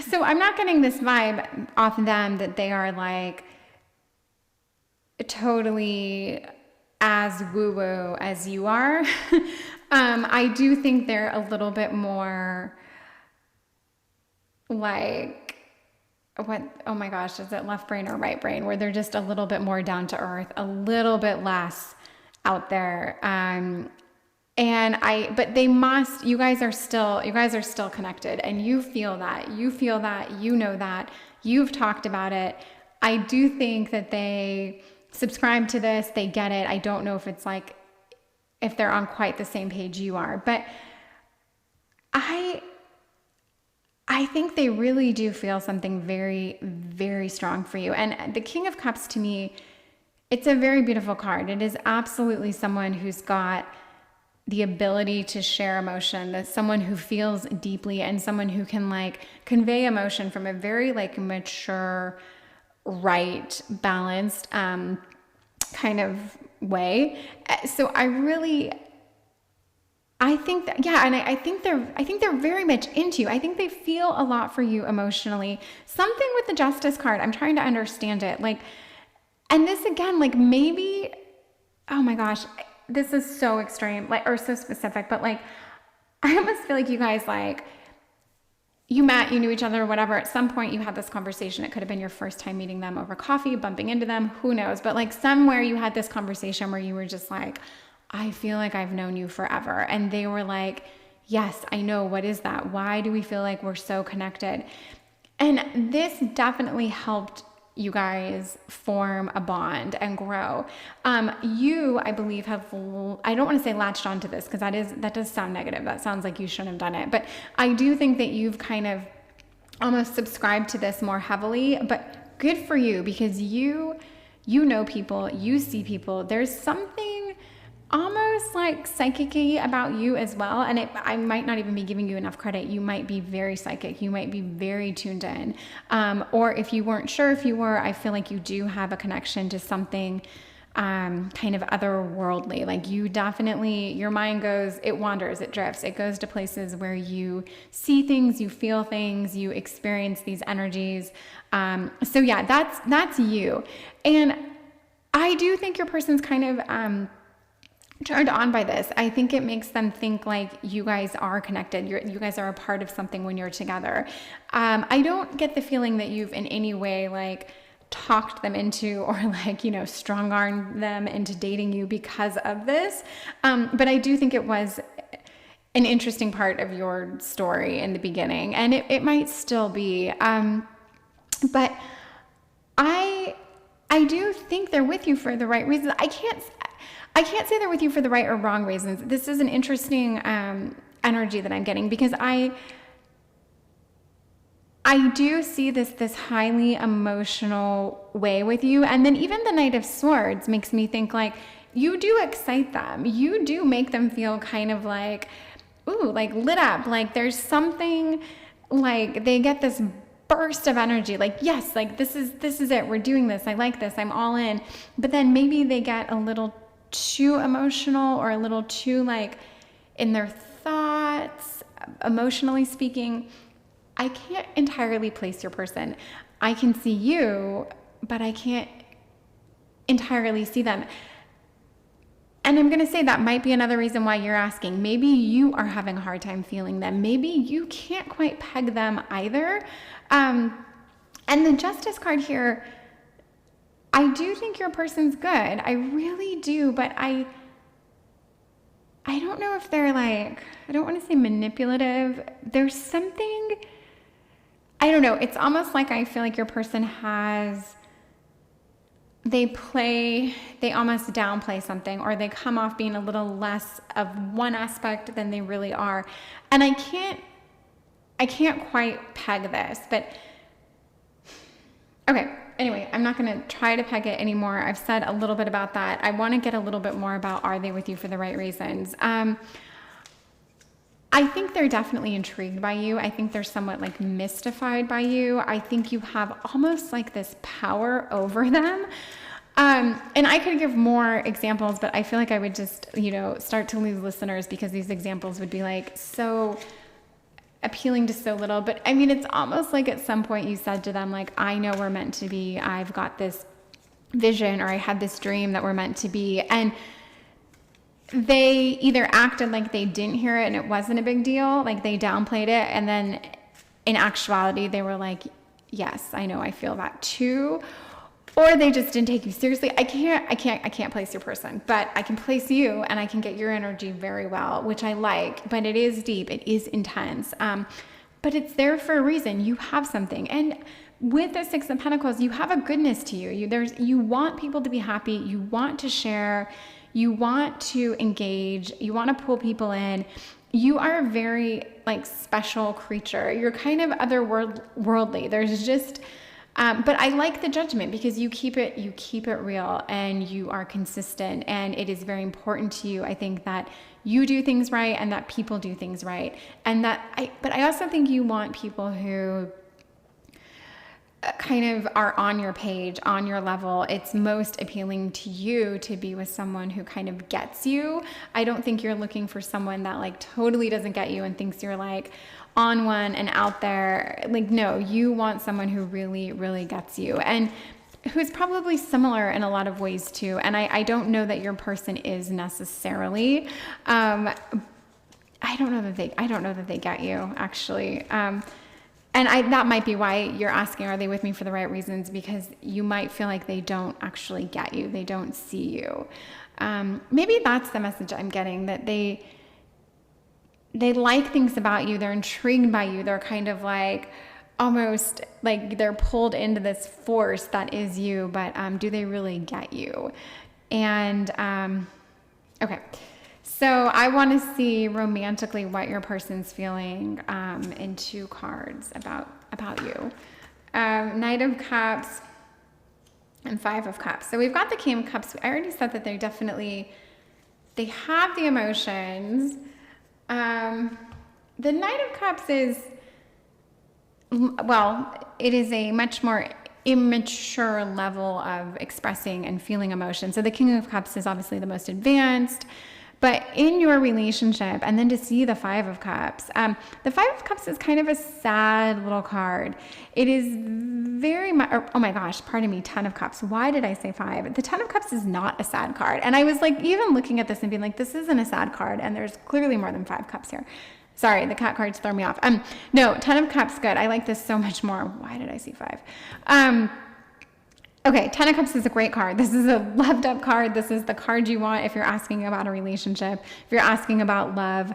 S1: So I'm not getting this vibe off them that they are totally as woo-woo as you are. I do think they're a little bit more oh my gosh, is it left brain or right brain, where they're just a little bit more down to earth, a little bit less out there. But you guys are still connected, and you feel that, you know that, you've talked about it. I do think that they subscribe to this, they get it. I don't know if it's if they're on quite the same page you are, but I think they really do feel something very, very strong for you. And the King of Cups, to me, it's a very beautiful card. It is absolutely someone who's got the ability to share emotion. That's someone who feels deeply and someone who can convey emotion from a very mature, right, balanced kind of way. So I think that, yeah, and I think they're very much into you. I think they feel a lot for you emotionally. Something with the Justice card, I'm trying to understand it. Like, and this again, like maybe, oh my gosh, this is so extreme, like, or so specific, but like, I almost feel like you guys, like, you met, you knew each other, whatever. At some point you had this conversation. It could have been your first time meeting them over coffee, bumping into them, who knows? But like somewhere you had this conversation where you were just like, I feel like I've known you forever. And they were like, yes, I know. What is that? Why do we feel like we're so connected? And this definitely helped you guys form a bond and grow. You, I believe, have, I don't want to say latched onto this because that does sound negative. That sounds like you shouldn't have done it. But I do think that you've kind of almost subscribed to this more heavily. But good for you, because you know people, you see people. There's something almost like psychic-y about you as well. And I might not even be giving you enough credit. You might be very psychic. You might be very tuned in. Or if you weren't sure if you were, I feel like you do have a connection to something kind of otherworldly. Like you definitely, your mind goes, it wanders, it drifts. It goes to places where you see things, you feel things, you experience these energies. So yeah, that's you. And I do think your person's kind of turned on by this. I think it makes them think like you guys are connected. You guys are a part of something when you're together. I don't get the feeling that you've in any way like talked them into or like, strong-armed them into dating you because of this. But I do think it was an interesting part of your story in the beginning, and it might still be. But I do think they're with you for the right reasons. I can't say they're with you for the right or wrong reasons. This is an interesting energy that I'm getting, because I do see this highly emotional way with you. And then even the Knight of Swords makes me think like you do excite them. You do make them feel kind of like, ooh, like lit up. Like there's something, like they get this burst of energy, like, yes, like this is it. We're doing this. I like this. I'm all in. But then maybe they get a little too emotional or a little too like in their thoughts, emotionally speaking. I can't entirely place your person. I can see you, but I can't entirely see them. And I'm going to say that might be another reason why you're asking. Maybe you are having a hard time feeling them. Maybe you can't quite peg them either. And the Justice card here, I do think your person's good. I really do, but I don't know if they're like, I don't want to say manipulative. There's something, I don't know. It's almost like I feel like your person they almost downplay something, or they come off being a little less of one aspect than they really are. And I can't quite peg this, but okay. Anyway, I'm not going to try to peg it anymore. I've said a little bit about that. I want to get a little bit more about, are they with you for the right reasons? I think they're definitely intrigued by you. I think they're somewhat like mystified by you. I think you have almost like this power over them. And I could give more examples, but I feel like I would just, start to lose listeners because these examples would be like so appealing to so little. But I mean, it's almost like at some point you said to them, like, I know we're meant to be. I've got this vision, or I had this dream that we're meant to be. And they either acted like they didn't hear it and it wasn't a big deal, like they downplayed it, and then in actuality they were like, yes, I know, I feel that too. Or they just didn't take you seriously. I can't place your person, but I can place you, and I can get your energy very well, which I like. But it is deep, it is intense, but it's there for a reason. You have something, and with the Six of Pentacles, you have a goodness to you. You want people to be happy. You want to share. You want to engage. You want to pull people in. You are a very like special creature. You're kind of otherworldly. There's just. But I like the judgment, because you keep it real, and you are consistent, and it is very important to you. I think that you do things right, and that people do things right. But I also think you want people who kind of are on your page, on your level. It's most appealing to you to be with someone who kind of gets you. I don't think you're looking for someone that like totally doesn't get you and thinks you're like on one and out there. Like, no, you want someone who really, really gets you and who's probably similar in a lot of ways too. And I don't know that your person is necessarily. I don't know that they get you actually. And that might be why you're asking, are they with me for the right reasons? Because you might feel like they don't actually get you. They don't see you. Maybe that's the message I'm getting, that they like things about you. They're intrigued by you. They're kind of like almost like they're pulled into this force that is you, but do they really get you? And okay. So I want to see romantically what your person's feeling in 2 cards about you. Knight of Cups and 5 of Cups. So we've got the King of Cups. I already said that they have the emotions. The Knight of Cups is, well, it is a much more immature level of expressing and feeling emotion. So the King of Cups is obviously the most advanced. But in your relationship, and then to see the 5 of Cups, the 5 of Cups is kind of a sad little card. It is very much, oh my gosh, pardon me, 10 of Cups. Why did I say 5? The 10 of Cups is not a sad card. And I was like, even looking at this and being like, this isn't a sad card. And there's clearly more than 5 cups here. Sorry, the cat cards throw me off. No, 10 of Cups, good. I like this so much more. Why did I see 5? Okay, 10 of Cups is a great card. This is a loved up card. This is the card you want if you're asking about a relationship, if you're asking about love.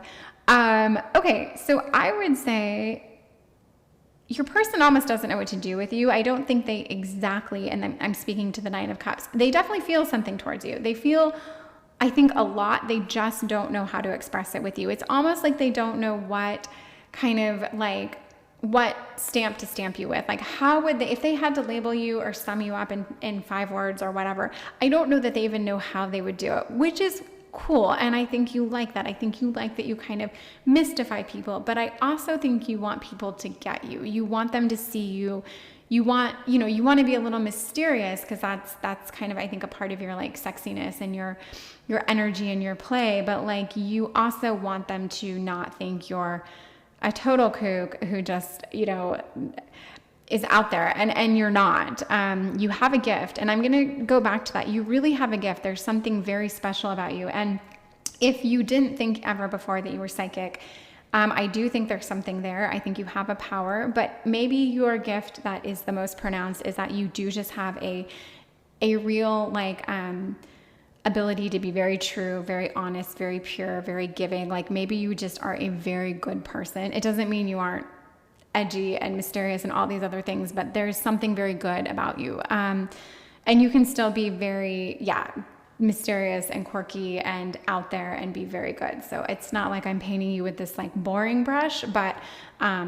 S1: Okay, so I would say your person almost doesn't know what to do with you. I don't think they exactly, and I'm speaking to the 9 of Cups, they definitely feel something towards you. They feel, I think, a lot. They just don't know how to express it with you. It's almost like they don't know what kind of like, what stamp to stamp you with. Like, how would they, if they had to label you or sum you up in 5 words or whatever, I don't know that they even know how they would do it, which is cool. And I think you like that. I think you like that you kind of mystify people, but I also think you want people to get you. You want them to see you. You want to be a little mysterious, because that's kind of, I think, a part of your like sexiness and your energy and your play. But like, you also want them to not think you're a total kook who just, is out there, and you're not. You have a gift, and I'm going to go back to that. You really have a gift. There's something very special about you. And if you didn't think ever before that you were psychic, I do think there's something there. I think you have a power, but maybe your gift that is the most pronounced is that you do just have a real like, ability to be very true, very honest, very pure, very giving. Like, maybe you just are a very good person. It doesn't mean you aren't edgy and mysterious and all these other things, but there's something very good about you. And you can still be very, mysterious and quirky and out there and be very good. So it's not like I'm painting you with this like boring brush, but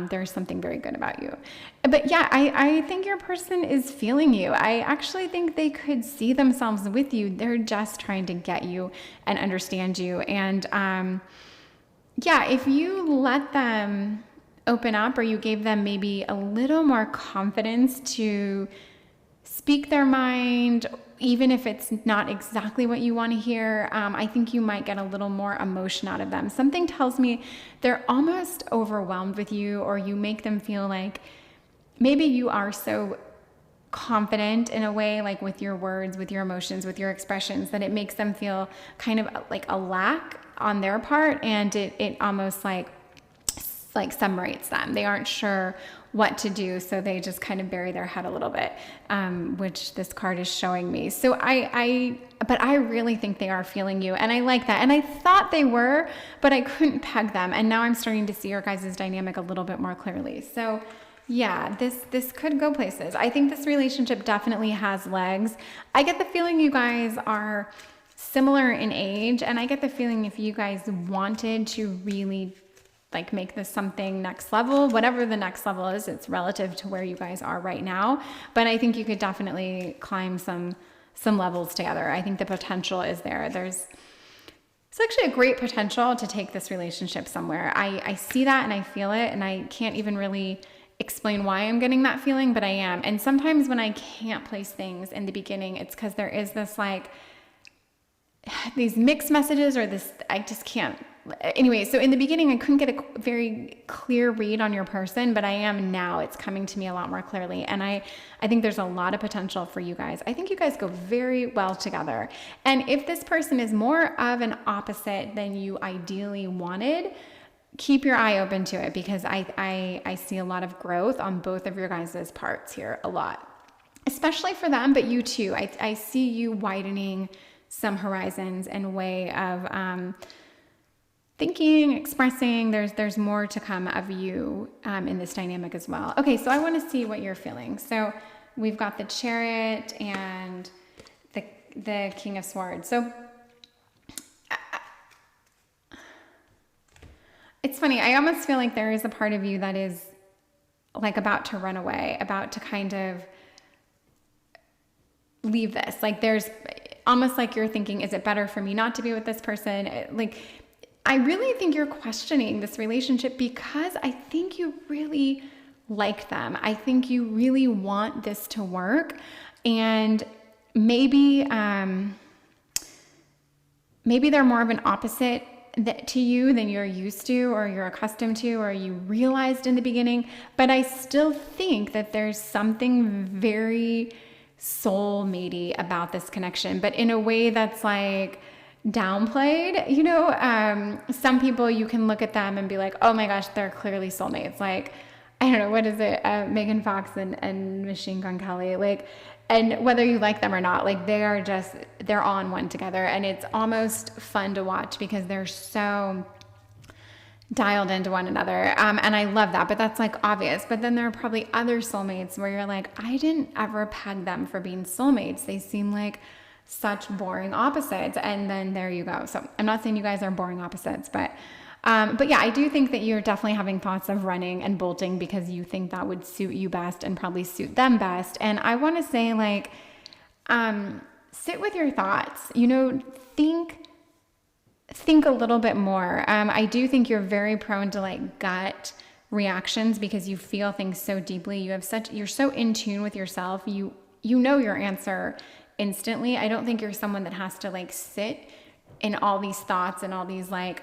S1: there's something very good about you. But yeah, I think your person is feeling you. I actually think they could see themselves with you. They're just trying to get you and understand you. And if you let them open up, or you gave them maybe a little more confidence to speak their mind, even if it's not exactly what you want to hear, I think you might get a little more emotion out of them. Something tells me they're almost overwhelmed with you, or you make them feel like maybe you are so confident in a way, like with your words, with your emotions, with your expressions, that it makes them feel kind of like a lack on their part, and it almost like submarates them. They aren't sure what to do, so they just kind of bury their head a little bit, which this card is showing me. So but I really think they are feeling you, and I like that. And I thought they were, but I couldn't peg them, and now I'm starting to see your guys' dynamic a little bit more clearly. So yeah, this could go places. I think this relationship definitely has legs. I get the feeling you guys are similar in age, and I get the feeling if you guys wanted to really like make this something next level, whatever the next level is, it's relative to where you guys are right now. But I think you could definitely climb some levels together. I think the potential is there. It's actually a great potential to take this relationship somewhere. I see that and I feel it, and I can't even really explain why I'm getting that feeling, but I am. And sometimes when I can't place things in the beginning, it's because there is this like these mixed messages or this, I just can't. Anyway, so in the beginning, I couldn't get a very clear read on your person, but I am now. It's coming to me a lot more clearly. And I think there's a lot of potential for you guys. I think you guys go very well together. And if this person is more of an opposite than you ideally wanted, keep your eye open to it, because I see a lot of growth on both of your guys' parts here, a lot, especially for them, but you too. I see you widening some horizons in way of thinking, expressing. There's more to come of you in this dynamic as well. Okay, so I want to see what you're feeling. So we've got the Chariot and the King of Swords. So it's funny. I almost feel like there is a part of you that is like about to run away, about to kind of leave this. Like there's almost like you're thinking, is it better for me not to be with this person? Like, I really think you're questioning this relationship because I think you really like them. I think you really want this to work. And maybe they're more of an opposite to you than you're used to or you're accustomed to or you realized in the beginning. But I still think that there's something very soulmatey about this connection, but in a way that's like downplayed. You know, some people, you can look at them and be like, oh my gosh, they're clearly soulmates. Like, I don't know, what is it? Megan Fox and Machine Gun Kelly, like, and whether you like them or not, like they're on one together, and it's almost fun to watch because they're so dialed into one another. And I love that, but that's like obvious. But then there are probably other soulmates where you're like, I didn't ever peg them for being soulmates. They seem like such boring opposites. And then there you go. So I'm not saying you guys are boring opposites, but yeah, I do think that you're definitely having thoughts of running and bolting because you think that would suit you best and probably suit them best. And I want to say, like, sit with your thoughts, you know, think a little bit more. I do think you're very prone to like gut reactions because you feel things so deeply. You're so in tune with yourself. You know your answer instantly. I don't think you're someone that has to like sit in all these thoughts and all these like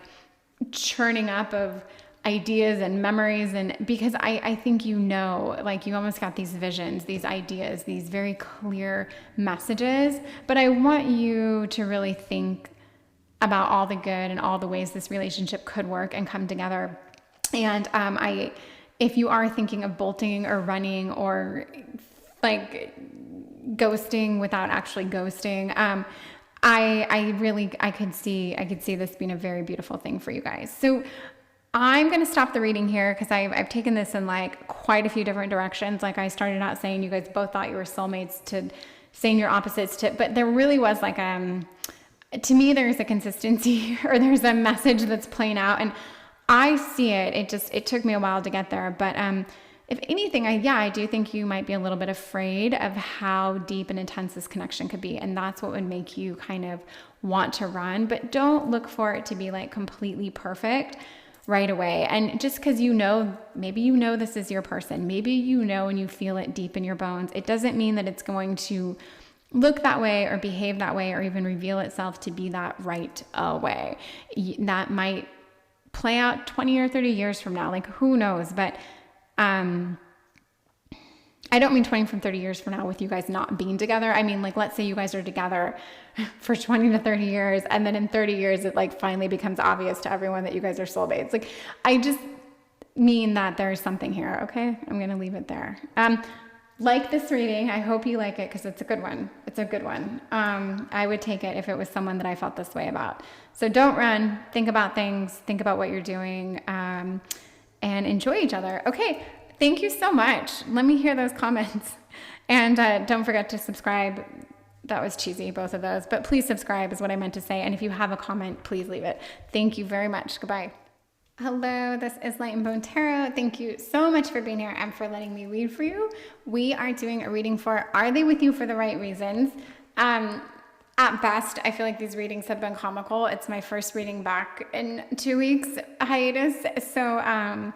S1: churning up of ideas and memories, and because I think you know, like you almost got these visions, these ideas, these very clear messages. But I want you to really think about all the good and all the ways this relationship could work and come together. And if you are thinking of bolting or running or like ghosting without actually ghosting, I could see this being a very beautiful thing for you guys. So I'm going to stop the reading here because I've taken this in like quite a few different directions. Like I started out saying you guys both thought you were soulmates to saying you're opposites to, but there really was like, to me, there's a consistency or there's a message that's playing out, and I see it. It took me a while to get there. But if anything, I do think you might be a little bit afraid of how deep and intense this connection could be. And that's what would make you kind of want to run. But don't look for it to be like completely perfect right away. And just because maybe you know this is your person, maybe you know and you feel it deep in your bones, it doesn't mean that it's going to look that way or behave that way or even reveal itself to be that right away. That might play out 20 or 30 years from now. Like, who knows? But I don't mean 20 from 30 years from now with you guys not being together. I mean, like, let's say you guys are together for 20 to 30 years, and then in 30 years, it like finally becomes obvious to everyone that you guys are soulmates. Like, I just mean that there's something here. Okay. I'm going to leave it there. Like this reading. I hope you like it because it's a good one. It's a good one. I would take it if it was someone that I felt this way about. So don't run. Think about things. Think about what you're doing, and enjoy each other. Okay. Thank you so much. Let me hear those comments. And don't forget to subscribe. That was cheesy, both of those. But please subscribe is what I meant to say. And if you have a comment, please leave it. Thank you very much. Goodbye. Hello, this is Light and Bone Tarot. Thank you so much for being here and for letting me read for you. We are doing a reading for Are They With You for the Right Reasons? At best, I feel like these readings have been comical. It's my first reading back in 2 weeks hiatus. So,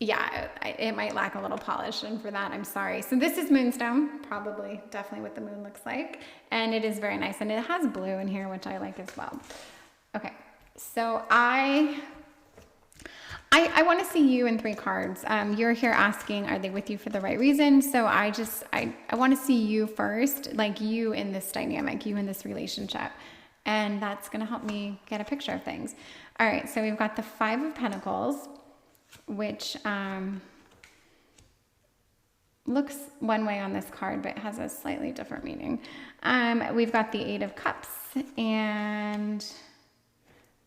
S1: yeah, it might lack a little polish, and for that, I'm sorry. So this is Moonstone, probably, definitely what the moon looks like, and it is very nice, and it has blue in here, which I like as well. Okay, so I want to see you in 3 cards. You're here asking, are they with you for the right reason? So I want to see you first, like you in this dynamic, you in this relationship, and that's going to help me get a picture of things. All right, so we've got the 5 of Pentacles, which looks one way on this card, but has a slightly different meaning. We've got the 8 of Cups, and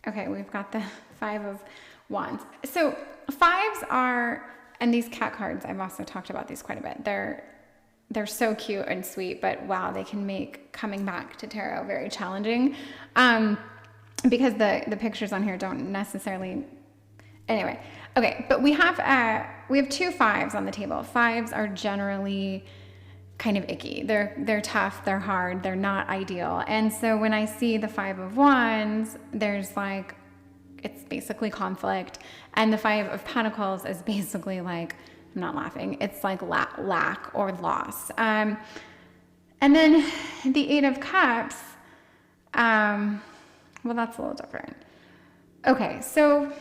S1: okay, we've got the 5 of Wands. So 5s are, and these cat cards, I've also talked about these quite a bit. They're so cute and sweet, but wow, they can make coming back to tarot very challenging, because the pictures on here don't necessarily. Anyway, okay, but we have 2 5s on the table. 5s are generally kind of icky. They're tough, they're hard, they're not ideal. And so when I see the 5 of Wands, there's like, it's basically conflict, and the 5 of Pentacles is basically like, I'm not laughing, it's like lack or loss. And then the 8 of Cups, well, that's a little different. Okay, so,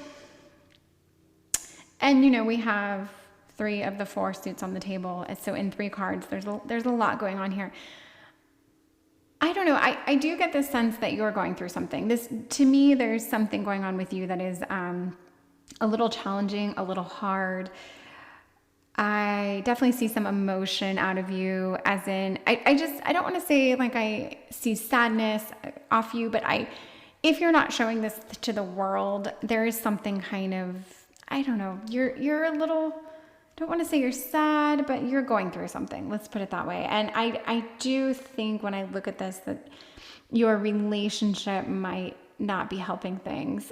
S1: and you know, we have 3 of the 4 suits on the table. So in 3 cards, there's a lot going on here. I don't know. I do get this sense that you're going through something. To me, there's something going on with you that is a little challenging, a little hard. I definitely see some emotion out of you, as in, I don't want to say like I see sadness off you, but if you're not showing this to the world, there is something kind of, I don't know, you're a little, don't want to say you're sad, but you're going through something. Let's put it that way. And I do think when I look at this that your relationship might not be helping things.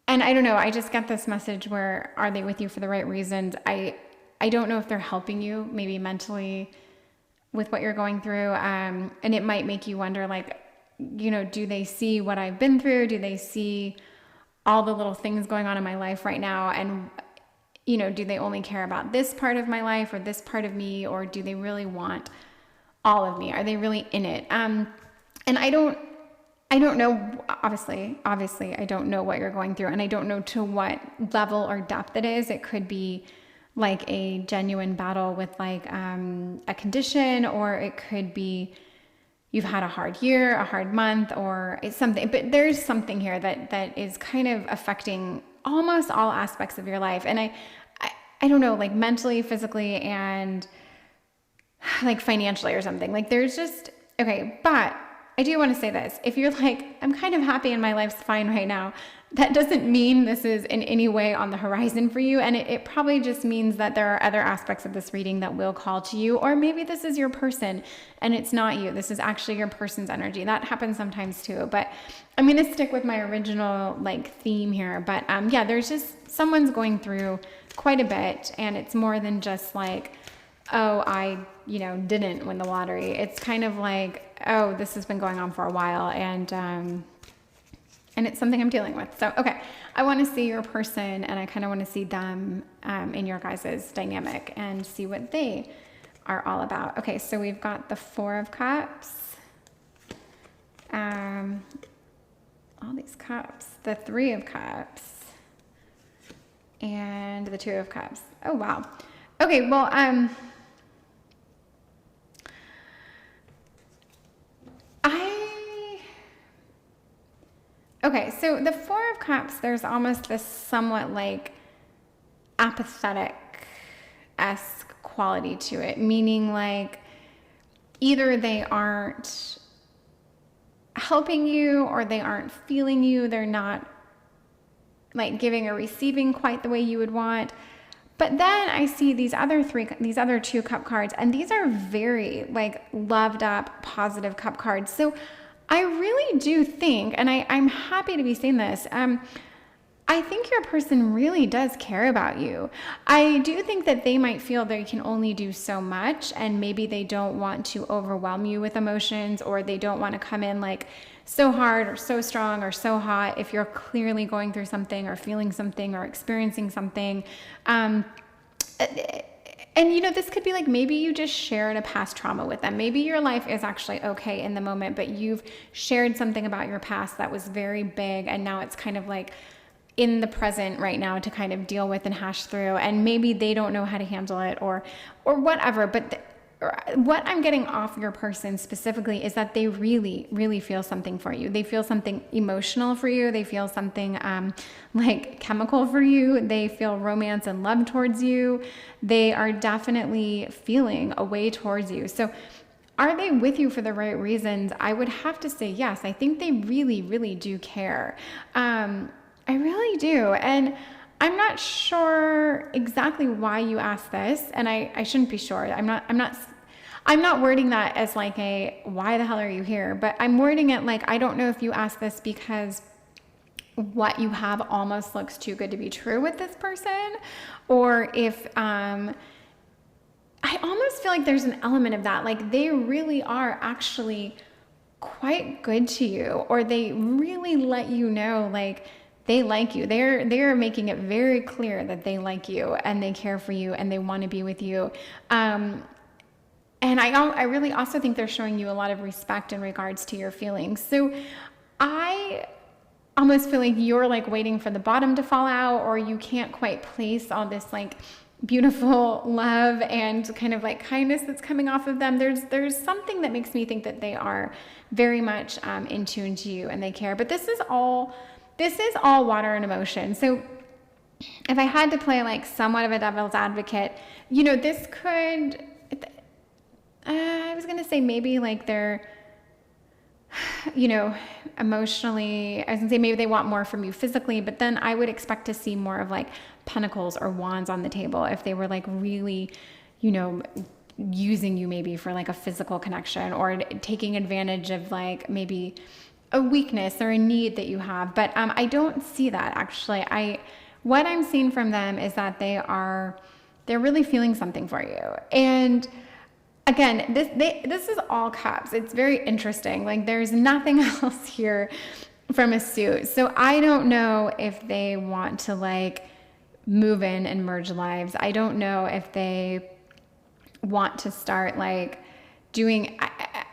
S1: And I don't know, I just got this message where, are they with you for the right reasons? I don't know if they're helping you maybe mentally with what you're going through. And it might make you wonder, like, you know, do they see what I've been through? Do they see all the little things going on in my life right now? And you know, do they only care about this part of my life or this part of me, or do they really want all of me? Are they really in it? And I don't know, obviously, I don't know what you're going through, and I don't know to what level or depth it is. It could be like a genuine battle with like a condition, or it could be you've had a hard year, a hard month, or it's something, but there's something here that is kind of affecting almost all aspects of your life. And I don't know, like mentally, physically, and like financially or something. Like there's just, okay, but I do want to say this. If you're like, I'm kind of happy and my life's fine right now, that doesn't mean this is in any way on the horizon for you. And it probably just means that there are other aspects of this reading that will call to you, or maybe this is your person and it's not you. This is actually your person's energy. That happens sometimes too. But I'm going to stick with my original like theme here. But yeah, there's just someone's going through quite a bit, and it's more than just like, oh, I, you know, didn't win the lottery. It's kind of like, oh, this has been going on for a while, and it's something I'm dealing with. So, okay, I want to see your person, and I kind of want to see them in your guys' dynamic and see what they are all about. Okay, so we've got the 4 of Cups, all these cups, the 3 of Cups, and the 2 of Cups. Oh, wow. Okay, well, okay, so the 4 of Cups, there's almost this somewhat like apathetic-esque quality to it, meaning like either they aren't helping you or they aren't feeling you. They're not like giving or receiving quite the way you would want. But then I see these other 2 cup cards, and these are very like loved up, posive cup cards. So I really do think, and I'm happy to be saying this, I think your person really does care about you. I do think that they might feel they can only do so much, and maybe they don't want to overwhelm you with emotions, or they don't want to come in like so hard or so strong or so hot if you're clearly going through something or feeling something or experiencing something. And this could be like, maybe you just shared a past trauma with them. Maybe your life is actually okay in the moment, but you've shared something about your past that was very big, and now it's kind of like in the present right now to kind of deal with and hash through. And maybe they don't know how to handle it or whatever. But what I'm getting off your person specifically is that they really, really feel something for you. They feel something emotional for you. They feel something like chemical for you. They feel romance and love towards you. They are definitely feeling a way towards you. So are they with you for the right reasons? I would have to say yes. I think they really, really do care. I really do. And I'm not sure exactly why you asked this, and I shouldn't be sure. I'm not wording that as like a, why the hell are you here? But I'm wording it like, I don't know if you asked this because what you have almost looks too good to be true with this person, or if, I almost feel like there's an element of that. Like they really are actually quite good to you, or they really let you know, like, they like you. They're making it very clear that they like you and they care for you and they want to be with you. And I really also think they're showing you a lot of respect in regards to your feelings. So I almost feel like you're like waiting for the bottom to fall out, or you can't quite place all this like beautiful love and kind of like kindness that's coming off of them. There's something that makes me think that they are very much in tune to you and they care. But this is all water and emotion. So if I had to play like somewhat of a devil's advocate, this could, I was going to say maybe like they're, emotionally, I was going to say maybe they want more from you physically, but then I would expect to see more of like pentacles or wands on the table if they were like really, using you maybe for like a physical connection, or taking advantage of like maybe a weakness or a need that you have. But I don't see that actually. What I'm seeing from them is that they're really feeling something for you. And again, this is all cups. It's very interesting. Like there's nothing else here from a suit. So I don't know if they want to like move in and merge lives. I don't know if they want to start like doing,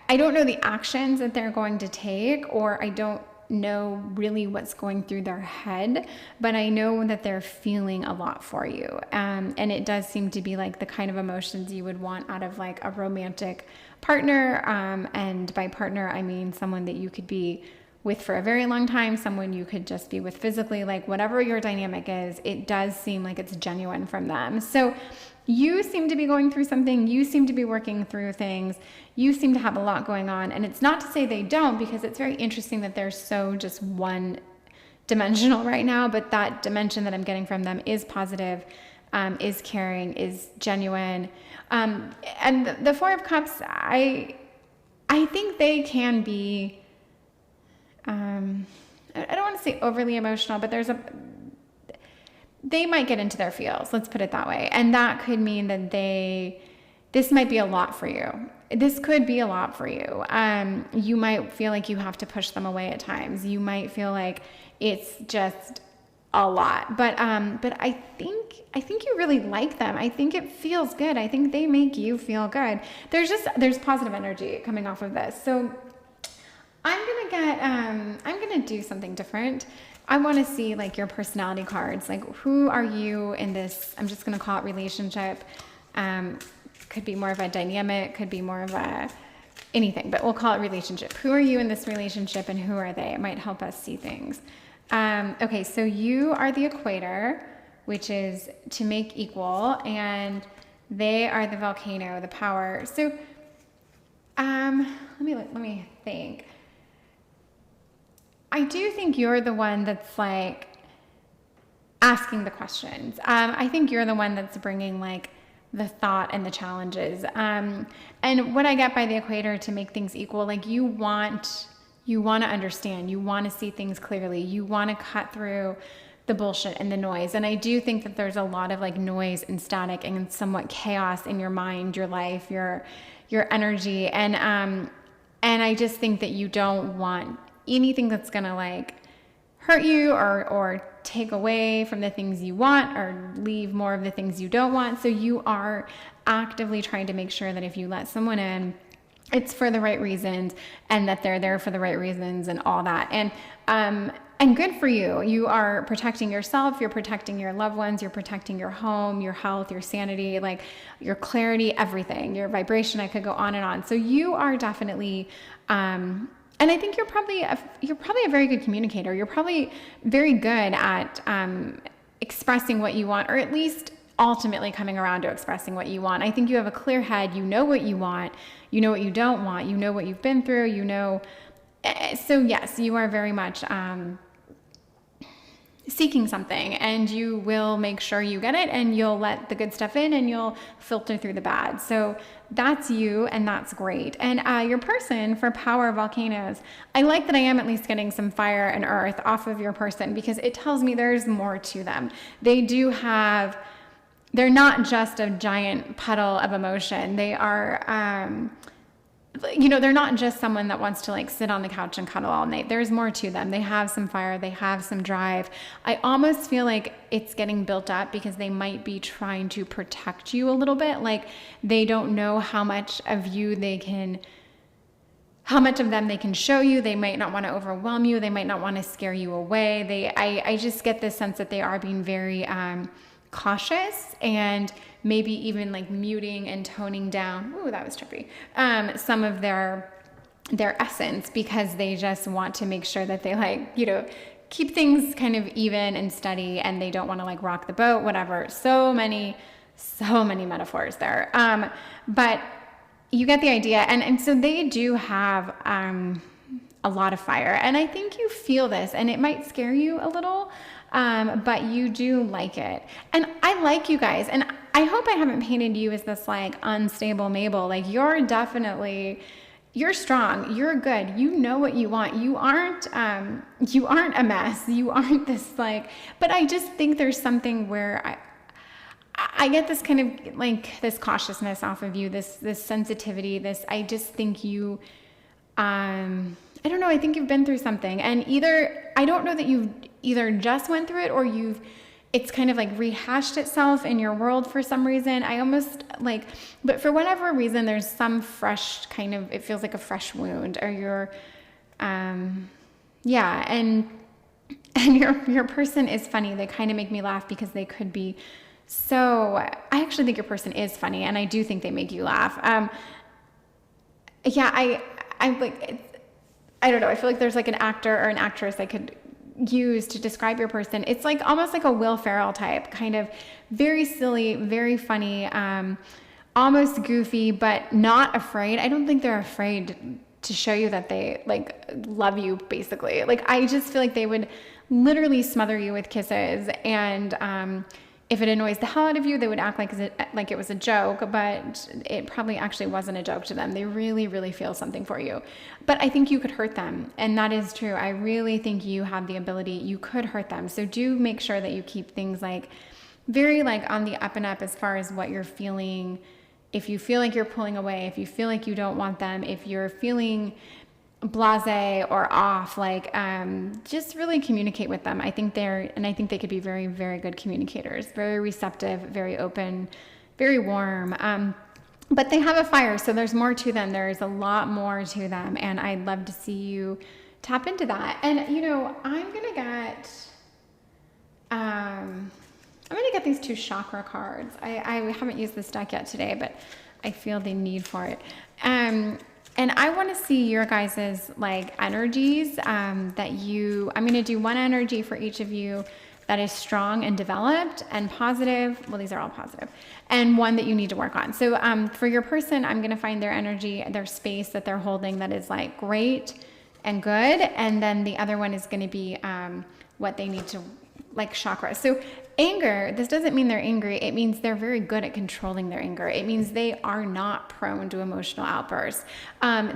S1: I don't know the actions that they're going to take, or I don't know really what's going through their head, but I know that they're feeling a lot for you. And it does seem to be like the kind of emotions you would want out of like a romantic partner. And by partner, I mean someone that you could be with for a very long time, someone you could just be with physically, like whatever your dynamic is, it does seem like it's genuine from them. So you seem to be going through something, you seem to be working through things, you seem to have a lot going on. And it's not to say they don't, because it's very interesting that they're so just one dimensional right now, but that dimension that I'm getting from them is positive, is caring, is genuine. And the Four of Cups, I think they can be, I don't want to say overly emotional, but they might get into their feels, let's put it that way. And that could mean that this might be a lot for you. This could be a lot for you. You might feel like you have to push them away at times. You might feel like it's just a lot. But I think you really like them. I think it feels good. I think they make you feel good. There's positive energy coming off of this. So I'm gonna do something different. I want to see like your personality cards. Like, who are you in this? I'm just gonna call it relationship. Could be more of a dynamic, could be more of a anything, but we'll call it relationship. Who are you in this relationship, and who are they? It might help us see things. Okay, so you are the equator, which is to make equal, and they are the volcano, the power. So let me think. I do think you're the one that's like asking the questions. I think you're the one that's bringing like the thought and the challenges. And what I get by the equator, to make things equal, like you want to understand, you want to see things clearly, you want to cut through the bullshit and the noise. And I do think that there's a lot of like noise and static and somewhat chaos in your mind, your life, your energy. And I just think that you don't want anything that's going to like hurt you or take away from the things you want or leave more of the things you don't want. So you are actively trying to make sure that if you let someone in, it's for the right reasons and that they're there for the right reasons and all that. And good for you. You are protecting yourself, you're protecting your loved ones, you're protecting your home, your health, your sanity, like your clarity, everything, your vibration. I could go on and on. So you are definitely, and I think you're probably a very good communicator. You're probably very good at expressing what you want, or at least ultimately coming around to expressing what you want. I think you have a clear head. You know what you want. You know what you don't want. You know what you've been through. You know. So yes, you are very much seeking something, and you will make sure you get it, and you'll let the good stuff in, and you'll filter through the bad. So that's you, and that's great. And your person for power volcanoes, I like that I am at least getting some fire and earth off of your person, because it tells me there's more to them. They're not just a giant puddle of emotion. They are, they're not just someone that wants to like sit on the couch and cuddle all night. There's more to them. They have some fire. They have some drive. I almost feel like it's getting built up because they might be trying to protect you a little bit. Like they don't know how much of them they can show you. They might not want to overwhelm you. They might not want to scare you away. I just get this sense that they are being very cautious, and maybe even like muting and toning down, ooh, that was trippy, some of their essence, because they just want to make sure that they keep things kind of even and steady, and they don't want to like rock the boat, whatever. So many metaphors there. But you get the idea. And so they do have a lot of fire. And I think you feel this, and it might scare you a little, but you do like it. And I like you guys. And I hope I haven't painted you as this like unstable Mabel. Like you're strong. You're good. You know what you want. You aren't a mess. You aren't this like, but I just think there's something where I get this kind of like this cautiousness off of you, this sensitivity, I just think you, I don't know. I think you've been through something, and I don't know that you've either just went through it or it's kind of like rehashed itself in your world for some reason. I almost like, but for whatever reason, there's some fresh kind of, it feels like a fresh wound, or your, and your person is funny. They kind of make me laugh because they could be I actually think your person is funny, and I do think they make you laugh. I'm like, I don't know. I feel like there's like an actor or an actress I could use to describe your person. It's like almost like a Will Ferrell type, kind of very silly, very funny, almost goofy, but not afraid. I don't think they're afraid to show you that they like love you, basically. Like I just feel like they would literally smother you with kisses, and if it annoys the hell out of you, they would act like it was a joke, but it probably actually wasn't a joke to them. They really, really feel something for you. But I think you could hurt them, and that is true. I really think you have the ability, you could hurt them. So do make sure that you keep things like very like on the up and up as far as what you're feeling. If you feel like you're pulling away, if you feel like you don't want them, if you're feeling blasé or off, like just really communicate with them. I think they could be very, very good communicators, very receptive, very open, very warm. But they have a fire, so there's more to them. There's a lot more to them, and I'd love to see you tap into that. And I'm gonna get these 2 chakra cards. I haven't used this deck yet today, but I feel the need for it. And I want to see your guys's like energies I'm going to do one energy for each of you that is strong and developed and positive. Well, these are all positive, and one that you need to work on. So for your person, I'm going to find their energy, their space that they're holding that is like great and good. And then the other one is going to be what they need to like chakra. So anger, this doesn't mean they're angry. It means they're very good at controlling their anger. It means they are not prone to emotional outbursts.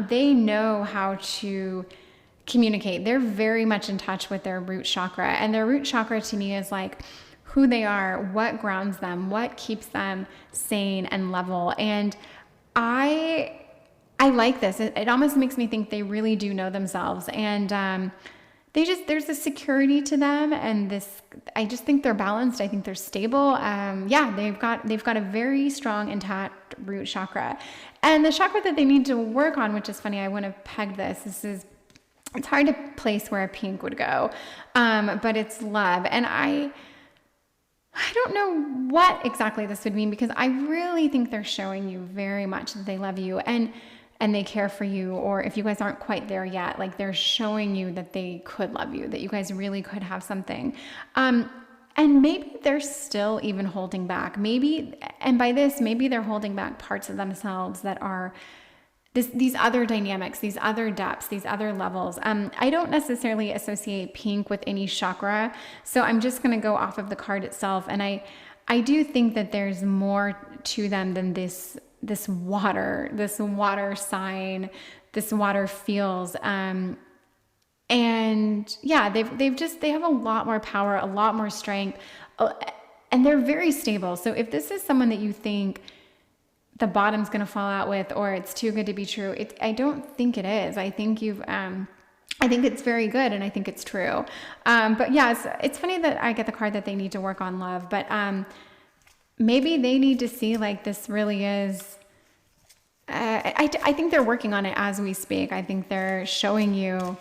S1: They know how to communicate. They're very much in touch with their root chakra. And their root chakra to me is like who they are, what grounds them, what keeps them sane and level. And I I like this. It almost makes me think they really do know themselves, and there's a security to them, and I just think they're balanced. I think they're stable. Yeah, they've got a very strong, intact root chakra, and the chakra that they need to work on, which is funny. I wouldn't have pegged this. It's hard to place where a pink would go, but it's love, and I don't know what exactly this would mean, because I really think they're showing you very much that they love you and they care for you, or if you guys aren't quite there yet, like they're showing you that they could love you, that you guys really could have something. And maybe they're still even holding back. And by this, maybe they're holding back parts of themselves that are these other dynamics, these other depths, these other levels. I don't necessarily associate pink with any chakra, so I'm just going to go off of the card itself. And I do think that there's more to them than this water sign, this water feels. And yeah, they have a lot more power, a lot more strength, and they're very stable. So if this is someone that you think the bottom's going to fall out with, or it's too good to be true, I don't think it is. I think I think it's very good, and I think it's true. But yeah, it's funny that I get the card that they need to work on love, but maybe they need to see like this really is, I think they're working on it as we speak. I think they're showing you,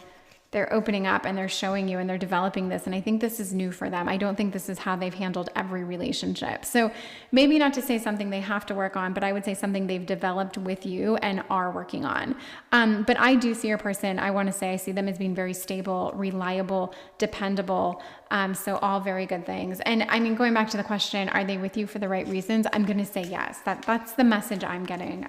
S1: they're opening up and they're showing you and they're developing this. And I think this is new for them. I don't think this is how they've handled every relationship. So maybe not to say something they have to work on, but I would say something they've developed with you and are working on. But I do see your person. I want to say I see them as being very stable, reliable, dependable. So all very good things. And I mean, going back to the question, are they with you for the right reasons? I'm going to say yes. That's the message I'm getting.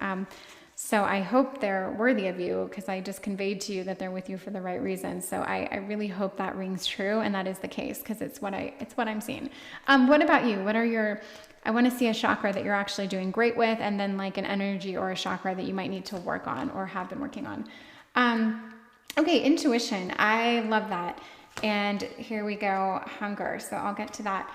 S1: So I hope they're worthy of you, because I just conveyed to you that they're with you for the right reasons. So I really hope that rings true, and that is the case, because it's what I'm seeing. What about you? I want to see a chakra that you're actually doing great with, and then like an energy or a chakra that you might need to work on or have been working on. Okay, intuition. I love that. And here we go, hunger. So I'll get to that.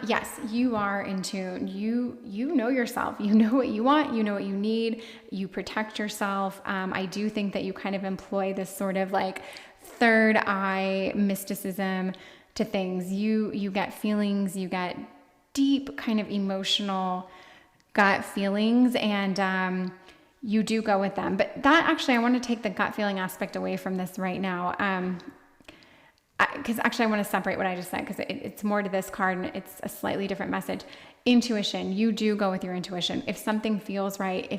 S1: Yes, you are in tune. You know yourself. You know what you want. You know what you need. You protect yourself. I do think that you kind of employ this sort of like third eye mysticism to things. You get feelings. You get deep kind of emotional gut feelings, and you do go with them. But that actually, I want to take the gut feeling aspect away from this right now. Because actually I want to separate what I just said, because it's more to this card and it's a slightly different message. Intuition, you do go with your intuition. If something feels right,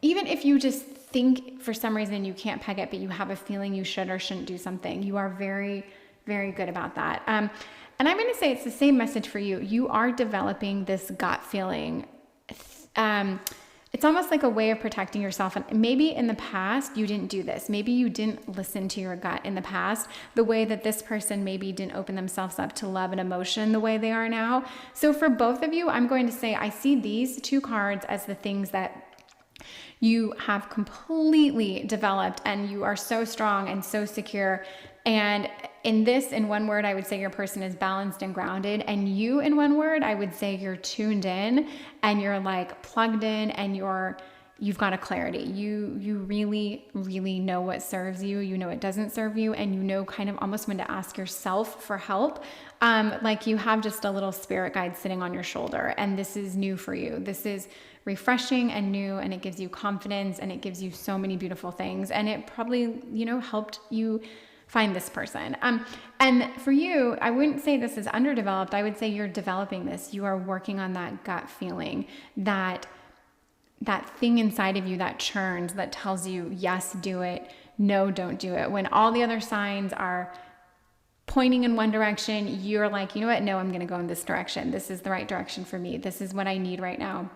S1: even if you just think for some reason you can't peg it, but you have a feeling you should or shouldn't do something, you are very, very good about that. And I'm going to say it's the same message for you. You are developing this gut feeling. It's almost like a way of protecting yourself. And maybe in the past you didn't do this. Maybe you didn't listen to your gut in the past, the way that this person maybe didn't open themselves up to love and emotion the way they are now. So for both of you, I'm going to say I see these two cards as the things that you have completely developed, and you are so strong and so secure. And in one word, I would say your person is balanced and grounded. And you, in one word, I would say you're tuned in and you're like plugged in, and you've got a clarity. You really, really know what serves you. You know what doesn't serve you. And you know kind of almost when to ask yourself for help. Like you have just a little spirit guide sitting on your shoulder, and this is new for you. This is refreshing and new, and it gives you confidence, and it gives you so many beautiful things. And it probably, helped you find this person. And for you, I wouldn't say this is underdeveloped. I would say you're developing this. You are working on that gut feeling, that thing inside of you that churns, that tells you, yes, do it. No, don't do it. When all the other signs are pointing in one direction, you're like, you know what? No, I'm going to go in this direction. This is the right direction for me. This is what I need right now.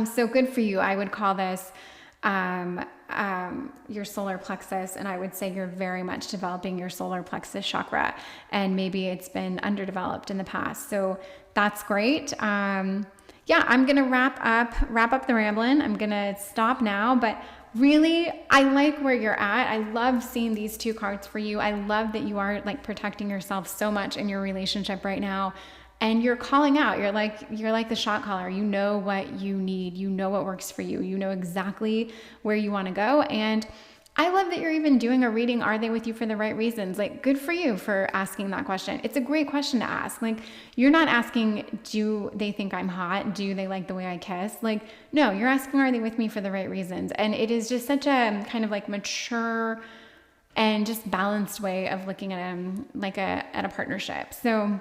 S1: So good for you. I would call this your solar plexus, and I would say you're very much developing your solar plexus chakra, and maybe it's been underdeveloped in the past. So that's great. Yeah, I'm gonna wrap up the rambling. I'm gonna stop now, but really, I like where you're at. I love seeing these two cards for you. I love that you are like protecting yourself so much in your relationship right now. and you're calling out. You're like the shot caller. You know what you need. You know what works for you. You know exactly where you want to go. And I love that you're even doing a reading. Are they with you for the right reasons? Like, good for you for asking that question. It's a great question to ask. Like, you're not asking, do they think I'm hot? Do they like the way I kiss? Like, no, you're asking, are they with me for the right reasons? And it is just such a kind of like mature and just balanced way of looking at at a partnership. So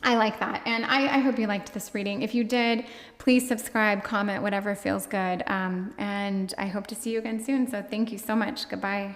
S1: I like that. And I hope you liked this reading. If you did, please subscribe, comment, whatever feels good. And I hope to see you again soon. So thank you so much. Goodbye.